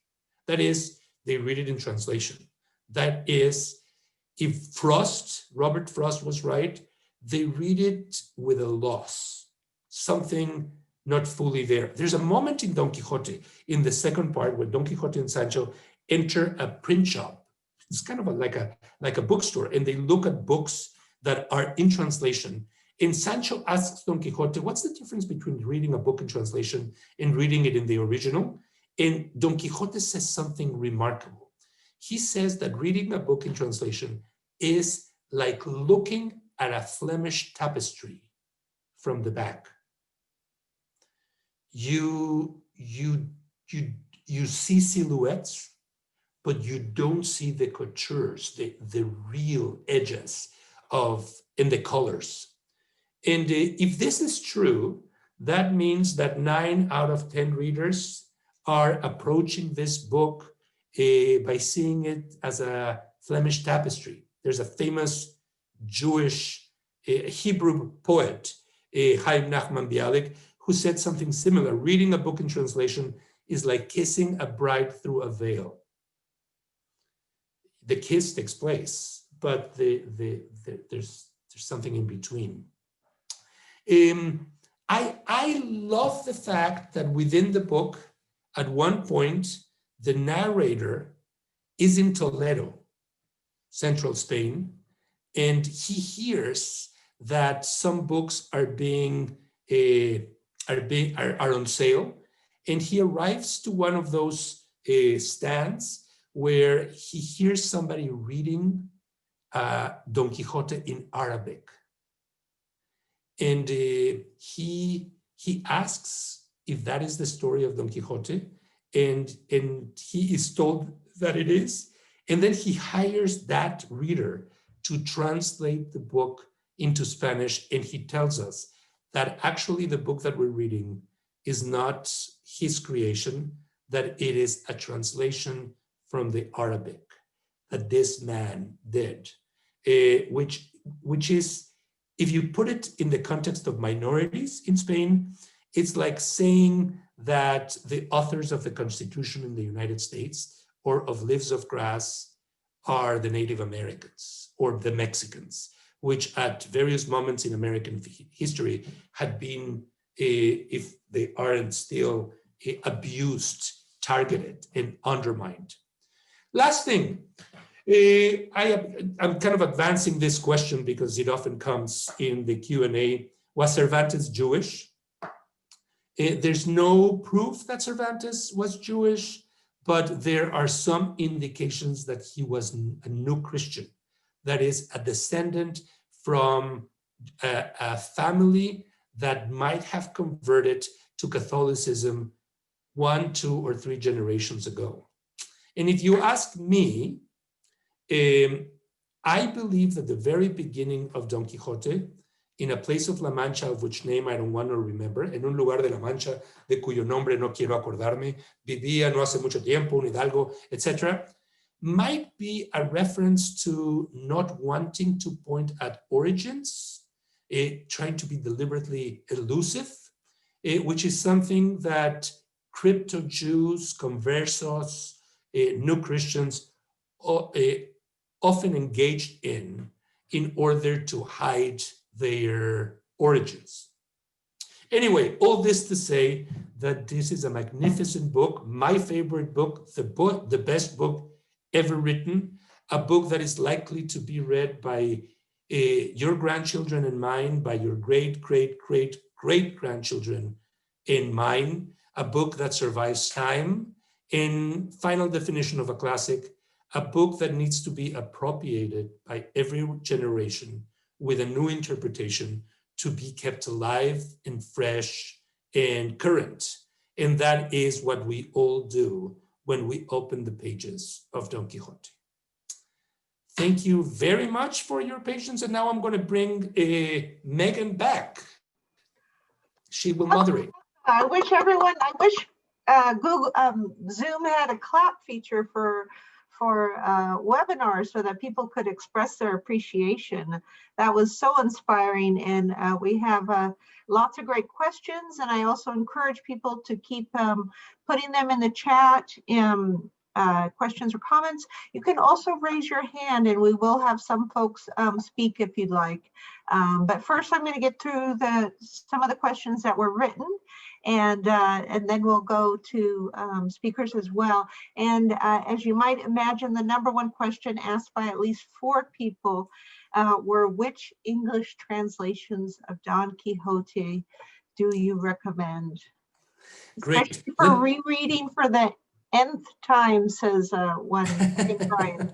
[SPEAKER 1] That is, they read it in translation. That is, if Robert Frost was right, they read it with a loss, something not fully there. There's a moment in Don Quixote, in the second part, where Don Quixote and Sancho enter a print shop. It's kind of like a bookstore, and they look at books that are in translation. And Sancho asks Don Quixote, what's the difference between reading a book in translation and reading it in the original? And Don Quixote says something remarkable. He says that reading a book in translation is like looking at a Flemish tapestry from the back. You see silhouettes, but you don't see the coutures, the real edges and the colors. And if this is true, that means that 9 out of 10 readers are approaching this book by seeing it as a Flemish tapestry. There's a famous Jewish Hebrew poet, Chaim Nachman Bialik, who said something similar. Reading a book in translation is like kissing a bride through a veil. The kiss takes place, but there's something in between. I love the fact that within the book, at one point, the narrator is in Toledo, central Spain, and he hears that some books are on sale, and he arrives to one of those stands where he hears somebody reading Don Quixote in Arabic. And he asks if that is the story of Don Quixote, and he is told that it is. And then he hires that reader to translate the book into Spanish, and he tells us that actually the book that we're reading is not his creation, that it is a translation from the Arabic that this man did, which is, if you put it in the context of minorities in Spain, It's like saying that the authors of the Constitution in the United States or of Leaves of Grass are the Native Americans or the Mexicans, which at various moments in American history had been, if they aren't still, abused, targeted, and undermined. Last thing, I'm kind of advancing this question because it often comes in the Q&A. Was Cervantes Jewish? There's no proof that Cervantes was Jewish, but there are some indications that he was a new Christian, that is, a descendant from a family that might have converted to Catholicism 1, 2, or 3 generations ago. And if you ask me, I believe that the very beginning of Don Quixote, in a place of La Mancha, of which name I don't want to remember, en un lugar de La Mancha, de cuyo nombre no quiero acordarme, vivía no hace mucho tiempo, un hidalgo, etc., might be a reference to not wanting to point at origins, trying to be deliberately elusive, which is something that crypto-Jews, conversos, new Christians often engaged in order to hide their origins. Anyway, all this to say that this is a magnificent book, my favorite book, the best book ever written, a book that is likely to be read by your grandchildren and mine, by your great-great-great-grandchildren and mine, a book that survives time. In final definition of a classic, a book that needs to be appropriated by every generation with a new interpretation to be kept alive and fresh and current. And that is what we all do when we open the pages of Don Quixote. Thank you very much for your patience. And now I'm going to bring Megan back. She will moderate.
[SPEAKER 2] I wish Google Zoom had a clap feature for webinars so that people could express their appreciation. That was so inspiring, and we have lots of great questions, and I also encourage people to keep putting them in the chat, questions or comments. You can also raise your hand, and we will have some folks speak if you'd like. But first, I'm going to get through some of the questions that were written, and then we'll go to speakers as well. And as you might imagine, the #1 question asked by at least 4 people were, which English translations of Don Quixote do you recommend?
[SPEAKER 1] Great.
[SPEAKER 2] Especially for rereading for the nth time, says one. Brian.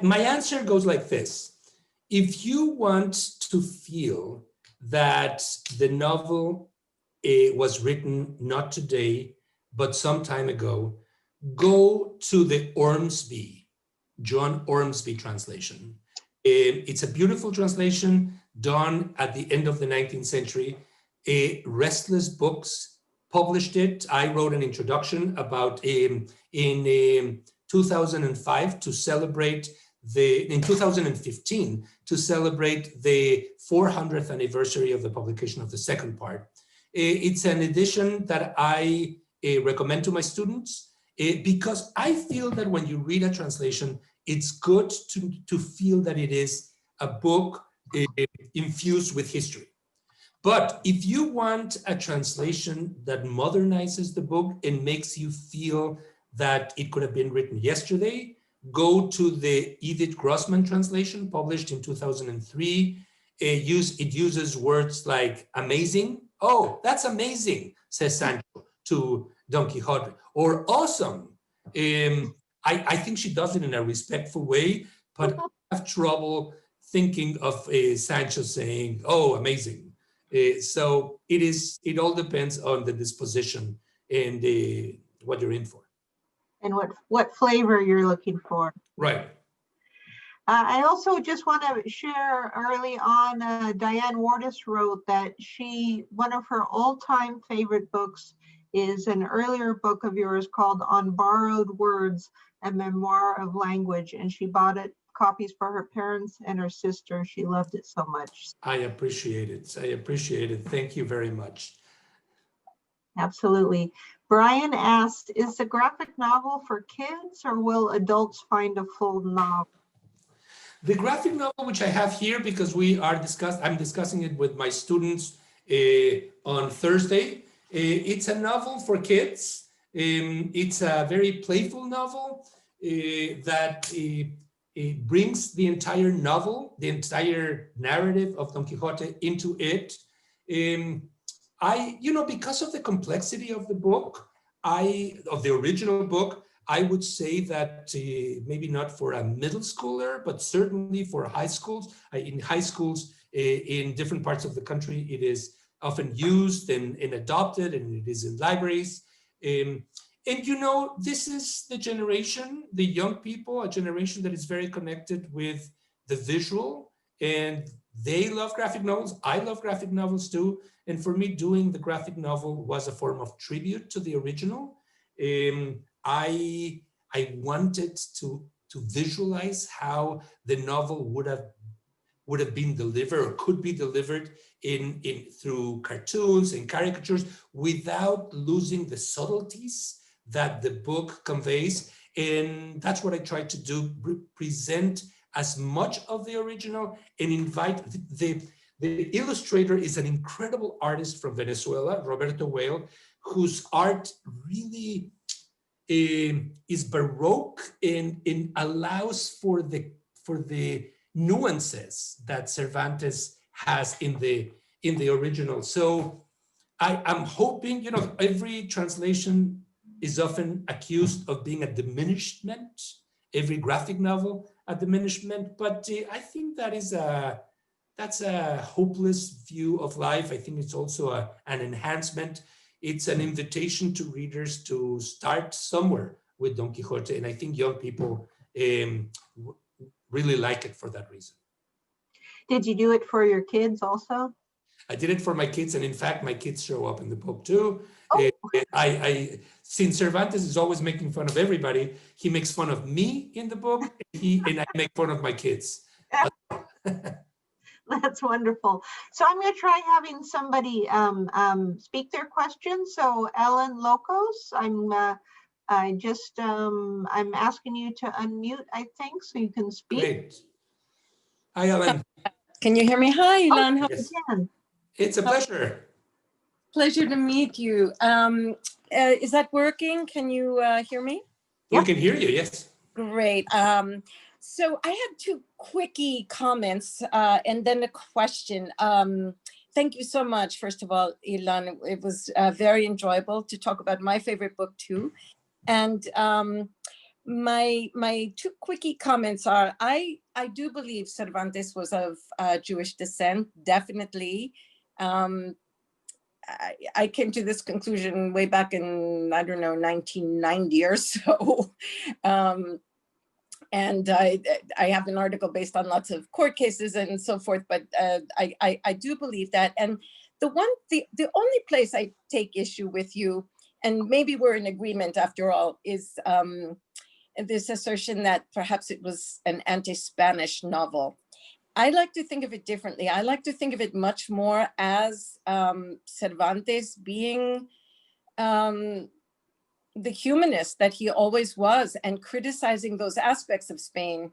[SPEAKER 1] My answer goes like this. If you want to feel that the novel was written not today, but some time ago, go to the John Ormsby translation. It's a beautiful translation done at the end of the 19th century. Restless Books published it. I wrote an introduction about in 2005 to celebrate in 2015 to celebrate the 400th anniversary of the publication of the second part. It's an edition that I recommend to my students because I feel that when you read a translation, it's good to feel that it is a book infused with history. But if you want a translation that modernizes the book and makes you feel that it could have been written yesterday, go to the Edith Grossman translation published in 2003. It uses words like amazing. Oh, that's amazing, says Sancho to Don Quixote. Or awesome. I think she does it in a respectful way, but I have trouble thinking of Sancho saying, oh, amazing. So it all depends on the disposition and what you're in for.
[SPEAKER 2] And what flavor you're looking for.
[SPEAKER 1] Right.
[SPEAKER 2] I also just want to share early on, Diane Wardis wrote that one of her all-time favorite books is an earlier book of yours called On Borrowed Words, a Memoir of Language, and she bought it copies for her parents and her sister. She loved it so much.
[SPEAKER 1] I appreciate it. I appreciate it. Thank you very much.
[SPEAKER 2] Absolutely. Brian asked, is the graphic novel for kids or will adults find a full novel?
[SPEAKER 1] The graphic novel, which I have here because I'm discussing it with my students on Thursday. It's a novel for kids. It's a very playful novel that it brings the entire novel, the entire narrative of Don Quixote into it. Because of the complexity of the book, of the original book, I would say that maybe not for a middle schooler, but certainly for high schools. In high schools in different parts of the country, it is often used and adopted, and it is in libraries. This is the generation, the young people, a generation that is very connected with the visual, and they love graphic novels. I love graphic novels too. And for me, doing the graphic novel was a form of tribute to the original. I wanted to visualize how the novel would have been delivered or could be delivered through cartoons and caricatures without losing the subtleties that the book conveys. And that's what I tried to do, present as much of the original and invite the illustrator is an incredible artist from Venezuela, Roberto Whale, whose art really is Baroque and allows for the nuances that Cervantes has in the original. So I'm hoping, every translation is often accused of being a diminishment, every graphic novel a diminishment, but I think that's a hopeless view of life. I think it's also an enhancement. It's an invitation to readers to start somewhere with Don Quixote. And I think young people really like it for that reason.
[SPEAKER 2] Did you do it for your kids also?
[SPEAKER 1] I did it for my kids. And in fact, my kids show up in the book too.
[SPEAKER 2] Oh.
[SPEAKER 1] Since Cervantes is always making fun of everybody, he makes fun of me in the book, and I make fun of my kids.
[SPEAKER 2] That's wonderful. So I'm going to try having somebody speak their question. So Ellen Locos, I'm asking you to unmute, I think, so you can speak.
[SPEAKER 1] Great. Hi, Ellen.
[SPEAKER 3] Can you hear me? Hi, Ilan.
[SPEAKER 2] Oh, yes.
[SPEAKER 1] It's a pleasure.
[SPEAKER 3] Pleasure to meet you. Is that working? Can you hear me?
[SPEAKER 1] We can hear you, yes.
[SPEAKER 3] Great. So I had two quickie comments and then a question. Thank you so much, first of all, Ilan. It was very enjoyable to talk about my favorite book too. And my two quickie comments are, I do believe Cervantes was of Jewish descent, definitely. I came to this conclusion way back in, 1990 or so. And I have an article based on lots of court cases and so forth, but I do believe that. And the only place I take issue with you, and maybe we're in agreement after all, is this assertion that perhaps it was an anti-Spanish novel. I like to think of it differently. I like to think of it much more as Cervantes being the humanist that he always was, and criticizing those aspects of Spain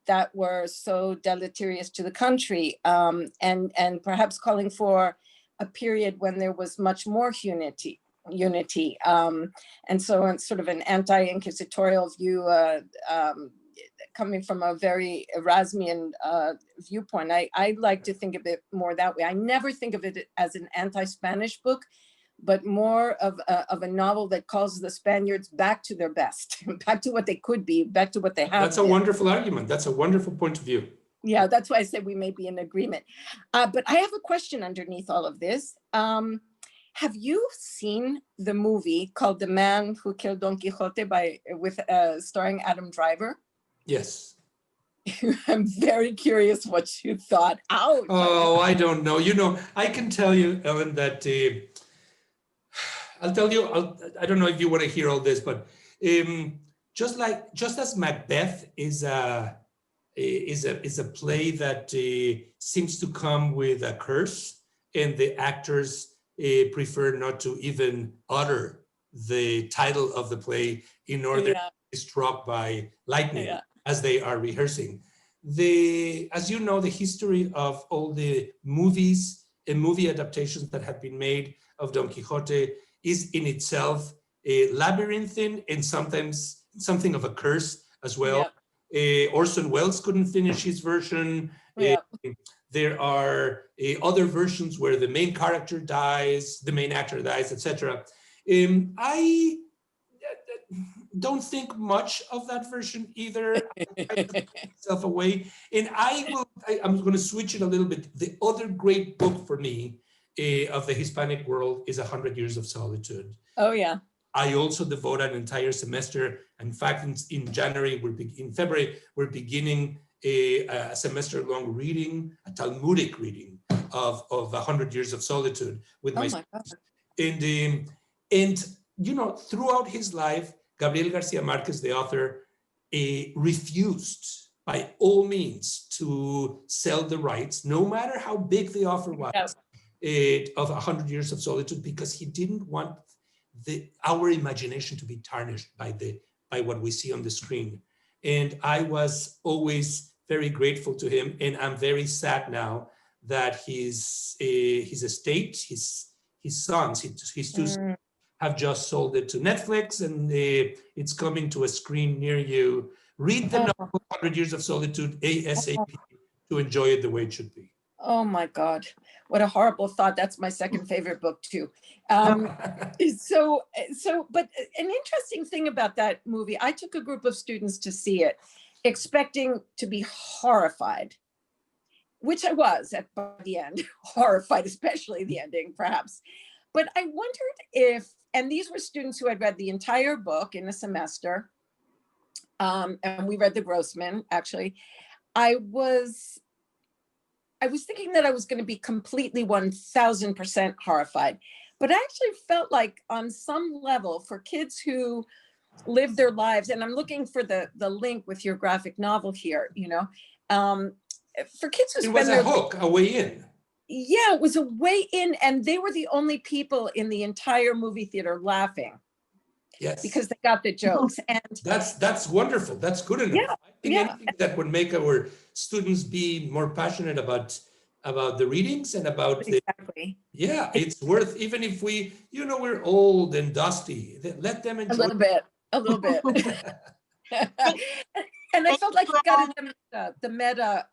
[SPEAKER 3] that were so deleterious to the country, and perhaps calling for a period when there was much more unity. And so it's sort of an anti-inquisitorial view, coming from a very Erasmian viewpoint. I like to think of it more that way. I never think of it as an anti-Spanish book, but more of a novel that calls the Spaniards back to their best, back to what they could be, back to what they have.
[SPEAKER 1] That's a wonderful argument. That's a wonderful point of view.
[SPEAKER 3] Yeah, that's why I said we may be in agreement. But I have a question underneath all of this. Have you seen the movie called The Man Who Killed Don Quixote starring Adam Driver?
[SPEAKER 1] Yes.
[SPEAKER 3] I'm very curious what you thought. Ouch.
[SPEAKER 1] Oh, I don't know. I can tell you, Ellen, that I'll tell you, I don't know if you want to hear all this, but just as Macbeth is a is a play that seems to come with a curse, and the actors prefer not to even utter the title of the play in order to be struck by lightning as they are rehearsing. As you know, the history of all the movies and movie adaptations that have been made of Don Quixote is in itself a labyrinthine and sometimes something of a curse as well. Orson Welles couldn't finish his version. There are other versions where the main character dies, the main actor dies, etc. I don't think much of that version either. I took myself away, and I'm going to switch it a little bit. The other great book for me of the Hispanic world is 100 Years of Solitude.
[SPEAKER 3] Oh yeah.
[SPEAKER 1] I also devote an entire semester. In fact, in February, we're beginning a semester-long reading, a Talmudic reading of 100 Years of Solitude with my students. And you know, throughout his life, Gabriel Garcia Marquez, the author, refused by all means to sell the rights, no matter how big the offer was, of 100 Years of Solitude, because he didn't want our imagination to be tarnished by what we see on the screen. And I was always very grateful to him, and I'm very sad now that his estate, his sons, his two sons, have just sold it to Netflix, and it's coming to a screen near you. Read the novel 100 Years of Solitude ASAP to enjoy it the way it should be.
[SPEAKER 3] Oh my God, what a horrible thought. That's my second favorite book too. But an interesting thing about that movie, I took a group of students to see it, expecting to be horrified, which I was by the end, horrified, especially the ending, perhaps. But I wondered if, and these were students who had read the entire book in a semester, and we read the Grossman, actually. I was thinking that I was going to be completely 1000% horrified, but I actually felt like on some level for kids who live their lives, and I'm looking for the link with your graphic novel here, you know, for kids who spend their—
[SPEAKER 1] It was a hook, a way in.
[SPEAKER 3] Yeah, it was a way in, and they were the only people in the entire movie theater laughing.
[SPEAKER 1] Yes.
[SPEAKER 3] Because they got the jokes. And
[SPEAKER 1] that's wonderful. That's good enough.
[SPEAKER 3] Yeah,
[SPEAKER 1] I think anything that would make our students be more passionate about the readings and about it's worth, even if we're old and dusty, let them enjoy
[SPEAKER 3] a little bit. And I felt like you got into the meta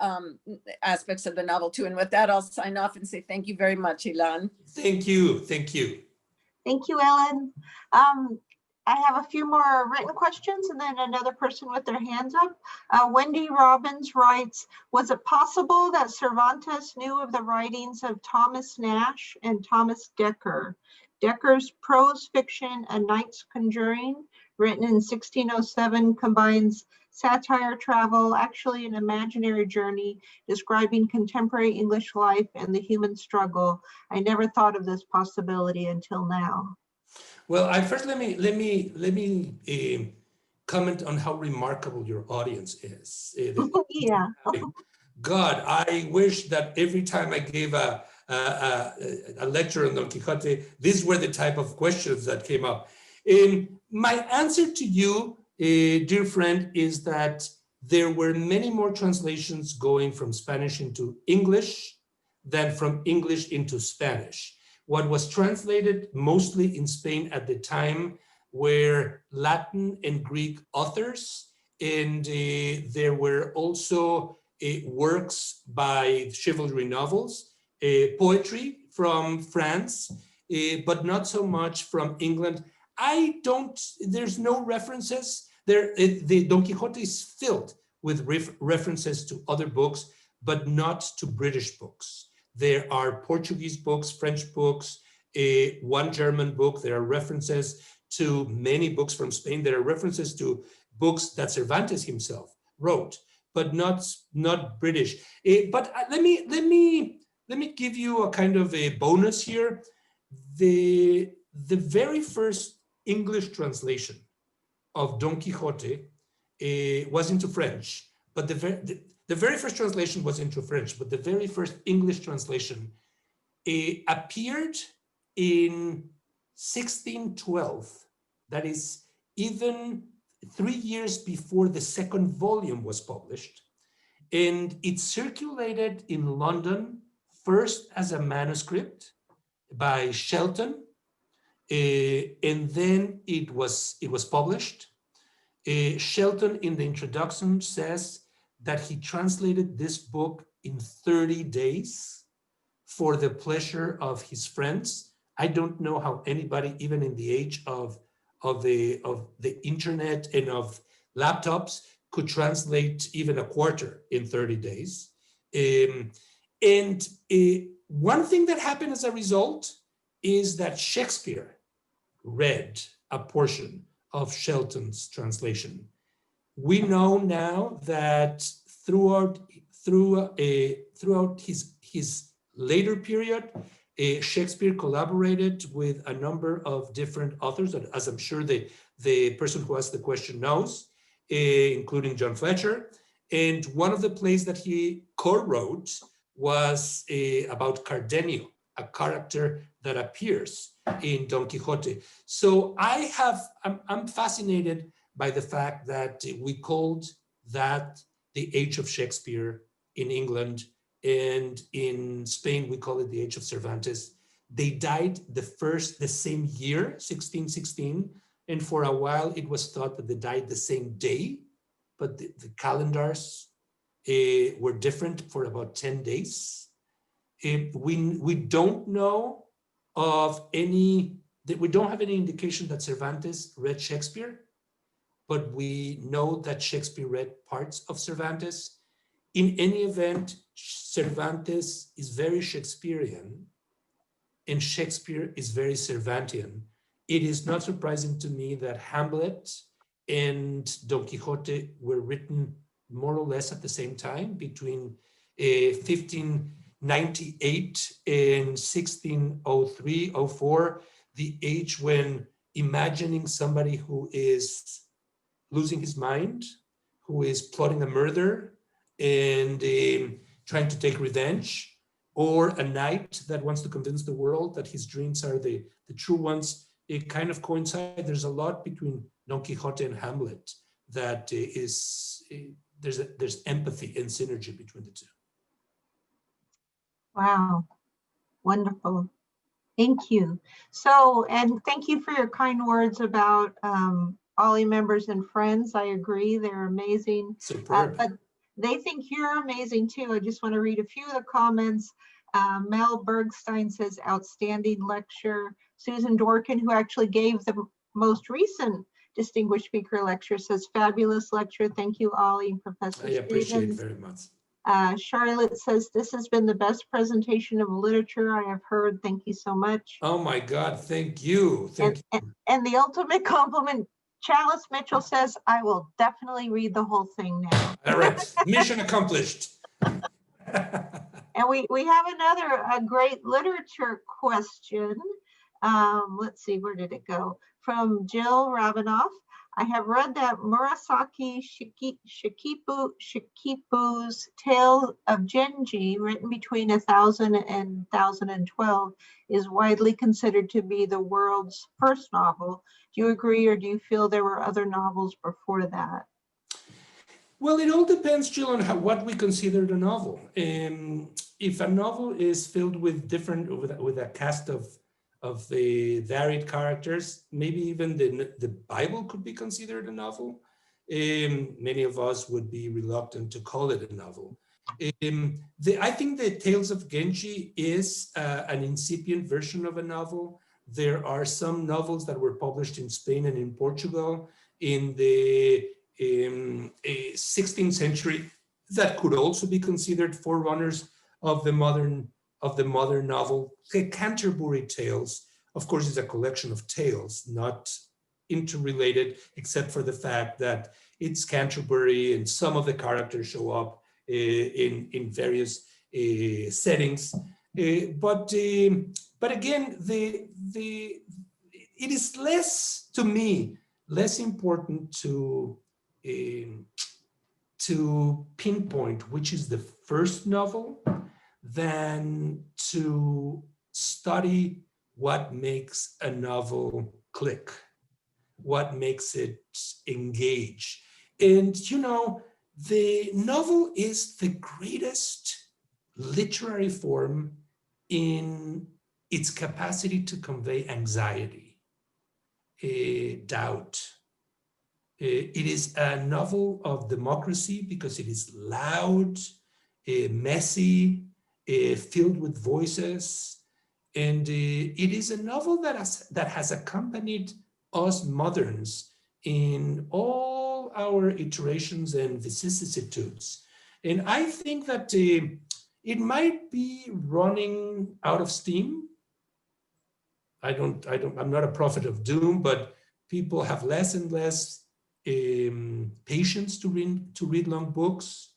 [SPEAKER 3] aspects of the novel too. And with that, I'll sign off and say thank you very much, Ilan.
[SPEAKER 1] Thank you.
[SPEAKER 2] Thank you, Ellen. I have a few more written questions and then another person with their hands up. Wendy Robbins writes, was it possible that Cervantes knew of the writings of Thomas Nash and Thomas Dekker? Dekker's prose fiction, A Knight's Conjuring, written in 1607, combines satire, travel, actually an imaginary journey describing contemporary English life and the human struggle. I never thought of this possibility until now.
[SPEAKER 1] Well, first let me comment on how remarkable your audience is.
[SPEAKER 2] Yeah.
[SPEAKER 1] God, I wish that every time I gave a lecture on Don Quixote, these were the type of questions that came up. My answer to you, dear friend, is that there were many more translations going from Spanish into English than from English into Spanish. What was translated mostly in Spain at the time were Latin and Greek authors, and there were also works by chivalry novels, poetry from France, but not so much from England. There's no references there. The Don Quixote is filled with references to other books, but not to British books. There are Portuguese books, French books, one German book. There are references to many books from Spain. There are references to books that Cervantes himself wrote, but not British. But let me give you a kind of a bonus here. The very first English translation of Don Quixote was into French, but The very first translation was into French, but the very first English translation appeared in 1612. That is even 3 years before the second volume was published. And it circulated in London first as a manuscript by Shelton, and then it was published. Shelton in the introduction says that he translated this book in 30 days for the pleasure of his friends. I don't know how anybody, even in the age of the internet and of laptops, could translate even a quarter in 30 days. One thing that happened as a result is that Shakespeare read a portion of Shelton's translation. We know now that throughout his later period, Shakespeare collaborated with a number of different authors, as I'm sure the person who asked the question knows, including John Fletcher. And one of the plays that he co-wrote was about Cardenio, a character that appears in Don Quixote. So I'm fascinated by the fact that we called that the age of Shakespeare in England, and in Spain we call it the age of Cervantes. They died the same year, 1616, and for a while it was thought that they died the same day, but the calendars were different for about 10 days. We don't know of any, we don't have any indication that Cervantes read Shakespeare, but we know that Shakespeare read parts of Cervantes. In any event, Cervantes is very Shakespearean and Shakespeare is very Cervantian. It is not surprising to me that Hamlet and Don Quixote were written more or less at the same time, between 1598 and 1603, 04, the age when imagining somebody who is losing his mind, who is plotting a murder and trying to take revenge, or a knight that wants to convince the world that his dreams are the true ones. It kind of coincides. There's a lot between Don Quixote and Hamlet that there's empathy and synergy between the two.
[SPEAKER 2] Wow, wonderful. Thank you. So, and thank you for your kind words about OLLI members and friends. I agree, they're amazing.
[SPEAKER 1] Superb.
[SPEAKER 2] But they think you're amazing too. I just want to read a few of the comments. Mel Bergstein says, outstanding lecture. Susan Dworkin, who actually gave the most recent Distinguished Speaker lecture, says, fabulous lecture. Thank you, OLLI and Professor
[SPEAKER 1] I appreciate it
[SPEAKER 2] Stevens.
[SPEAKER 1] very much.
[SPEAKER 2] Charlotte says, this has been the best presentation of literature I have heard. Thank you so much.
[SPEAKER 1] Oh my God, thank you. Thank you.
[SPEAKER 2] And the ultimate compliment, Chalice Mitchell says, I will definitely read the whole thing now.
[SPEAKER 1] All right, mission accomplished.
[SPEAKER 2] And we have a great literature question. Let's see, where did it go? From Jill Rabinoff. I have read that Murasaki Shikibu's Tale of Genji, written between 1000 and 1012, is widely considered to be the world's first novel. Do you agree, or do you feel there were other novels before that?
[SPEAKER 1] Well, it all depends, Jill, on what we consider a novel. If a novel is filled with with a cast of the varied characters, maybe even the Bible could be considered a novel. Many of us would be reluctant to call it a novel. I think the Tales of Genji is an incipient version of a novel. There are some novels that were published in Spain and in Portugal in the 16th century that could also be considered forerunners of the modern novel. The Canterbury Tales, of course, is a collection of tales, not interrelated, except for the fact that it's Canterbury and some of the characters show up in various settings. But again, it is less, to me, less important to to pinpoint which is the first novel than to study what makes a novel click, what makes it engage. And, you know, the novel is the greatest literary form in its capacity to convey anxiety, doubt. It is a novel of democracy because it is loud, messy, filled with voices. And it is a novel that has accompanied us moderns in all our iterations and vicissitudes. And I think that it might be running out of steam. I'm not a prophet of doom, but people have less and less patience to read long books.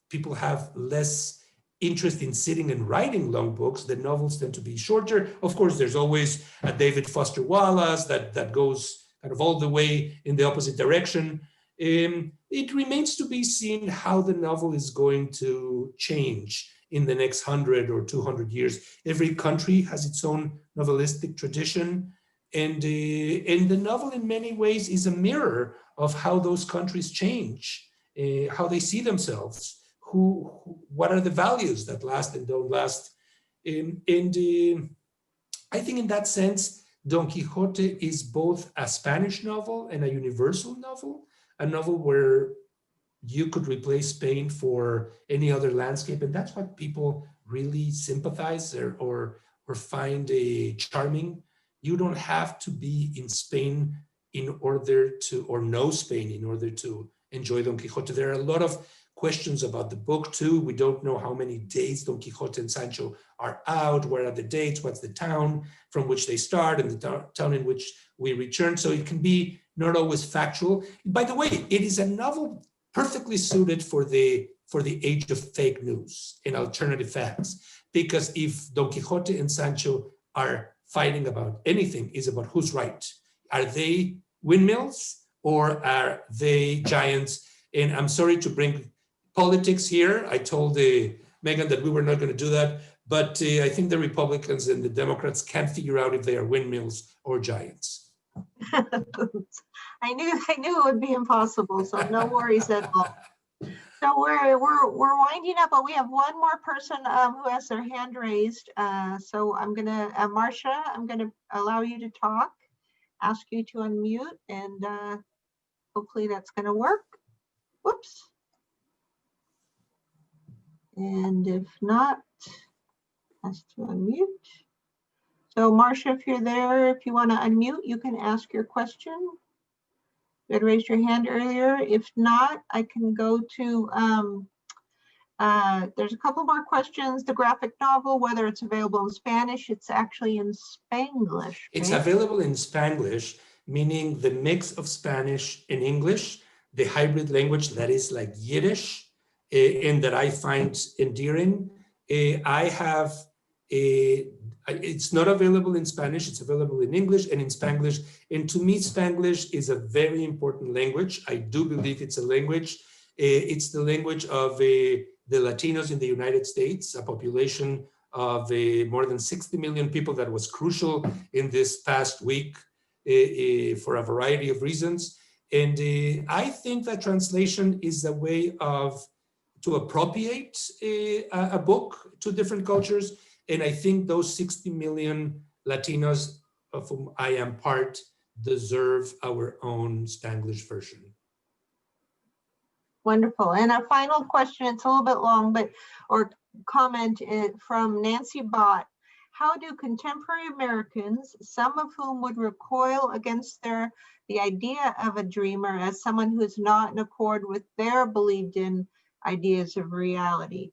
[SPEAKER 1] People have less interest in sitting and writing long books. The novels tend to be shorter. Of course, there's always a David Foster Wallace that goes kind of all the way in the opposite direction. It remains to be seen how the novel is going to change in the next 100 or 200 years. Every country has its own novelistic tradition. And the novel in many ways is a mirror of how those countries change, how they see themselves, what are the values that last and don't last. I think in that sense, Don Quixote is both a Spanish novel and a universal novel, a novel where you could replace Spain for any other landscape. And that's what people really sympathize or find charming. You don't have to be in Spain in order to, or know Spain in order to enjoy Don Quixote. There are a lot of questions about the book too. We don't know how many days Don Quixote and Sancho are out, where are the dates, what's the town from which they start and the town in which we return. So it can be not always factual. By the way, it is a novel perfectly suited for the age of fake news and alternative facts, because if Don Quixote and Sancho are fighting about anything, is about who's right. Are they windmills or are they giants? And I'm sorry to bring politics here. I told Megan that we were not going to do that, but I think the Republicans and the Democrats can't figure out if they are windmills or giants.
[SPEAKER 2] I knew it would be impossible, so no worries at all. So we're winding up, but we have one more person who has their hand raised. So I'm gonna, Marcia, I'm gonna allow you to talk, ask you to unmute, and hopefully that's gonna work. Whoops. And if not, ask to unmute. So Marcia, if you're there, if you want to unmute, you can ask your question. You had raised your hand earlier. If not, I can go to, there's a couple more questions. The graphic novel, whether it's available in Spanish, it's actually in Spanglish.
[SPEAKER 1] It's available in Spanglish, meaning the mix of Spanish and English, the hybrid language that is like Yiddish, and that I find endearing. It's not available in Spanish, it's available in English and in Spanglish. And to me, Spanglish is a very important language. I do believe it's a language. It's the language of the Latinos in the United States, a population of more than 60 million people that was crucial in this past week for a variety of reasons. And I think that translation is a way to appropriate a book to different cultures. And I think those 60 million Latinos of whom I am part deserve our own Spanglish version.
[SPEAKER 2] Wonderful. And a final question, it's a little bit long, or comment from Nancy Bott. How do contemporary Americans, some of whom would recoil against the idea of a dreamer as someone who is not in accord with their believed in ideas of reality?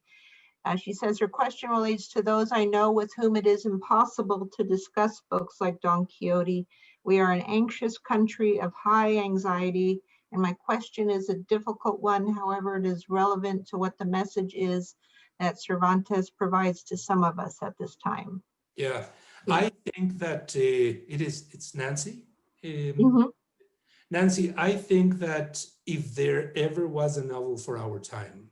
[SPEAKER 2] She says her question relates to those I know with whom it is impossible to discuss books like Don Quixote. We are an anxious country of high anxiety, and my question is a difficult one. However, it is relevant to what the message is that Cervantes provides to some of us at this time.
[SPEAKER 1] Yeah, I think that it's Nancy. Nancy, I think that if there ever was a novel for our time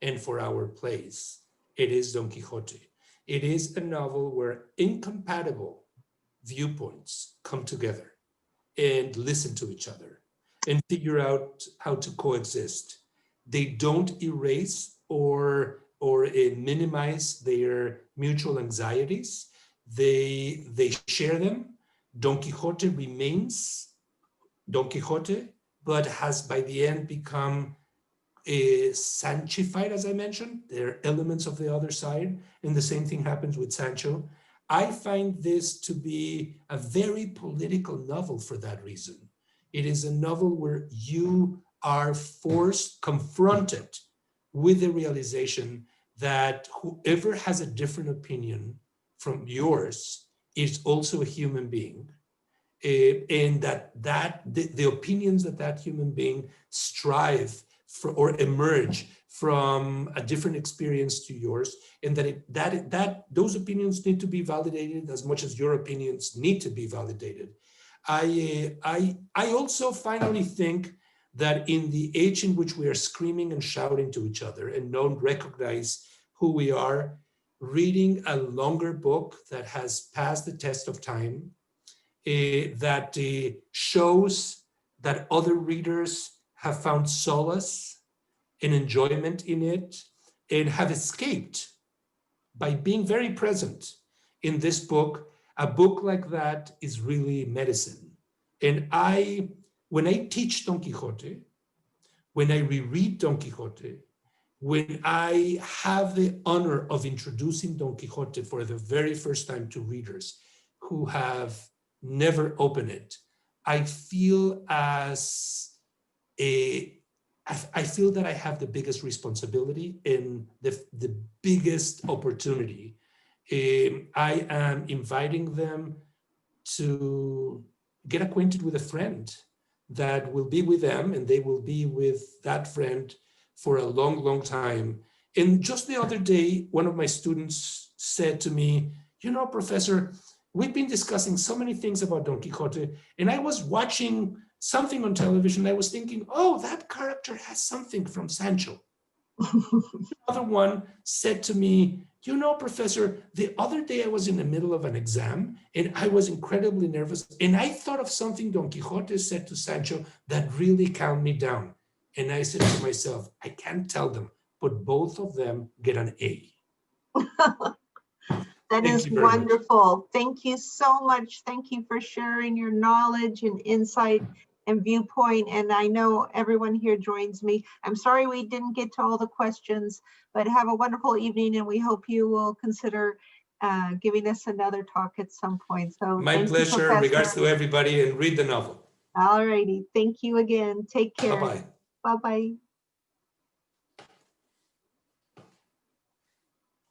[SPEAKER 1] and for our place, it is Don Quixote. It is a novel where incompatible viewpoints come together and listen to each other and figure out how to coexist. They don't erase or minimize their mutual anxieties. They share them. Don Quixote remains Don Quixote, but has by the end become Sanchified, as I mentioned. There are elements of the other side, and the same thing happens with Sancho. I find this to be a very political novel for that reason. It is a novel where you are confronted with the realization that whoever has a different opinion from yours is also a human being. And the opinions that human being strive for or emerge from a different experience to yours, and that those opinions need to be validated as much as your opinions need to be validated. I also finally think that in the age in which we are screaming and shouting to each other and don't recognize who we are, reading a longer book that has passed the test of time, that shows that other readers have found solace and enjoyment in it and have escaped by being very present in this book. A book like that is really medicine. And when I teach Don Quixote, when I reread Don Quixote, when I have the honor of introducing Don Quixote for the very first time to readers who have never opened it, I feel I feel that I have the biggest responsibility and the biggest opportunity. I am inviting them to get acquainted with a friend that will be with them, and they will be with that friend for a long, long time. And just the other day, one of my students said to me, "You know, Professor, we've been discussing so many things about Don Quixote, and I was watching something on television. I was thinking, oh, that character has something from Sancho." Another one said to me, "You know, Professor, the other day I was in the middle of an exam and I was incredibly nervous, and I thought of something Don Quixote said to Sancho that really calmed me down." And I said to myself, I can't tell them, but both of them get an A.
[SPEAKER 2] That is wonderful. Thank you so much. Thank you for sharing your knowledge and insight and viewpoint. And I know everyone here joins me. I'm sorry we didn't get to all the questions, but have a wonderful evening, and we hope you will consider giving us another talk at some point. So
[SPEAKER 1] my pleasure. Regards to everybody, and read the novel.
[SPEAKER 2] All righty. Thank you again. Take care.
[SPEAKER 1] Bye-bye.
[SPEAKER 2] Bye-bye.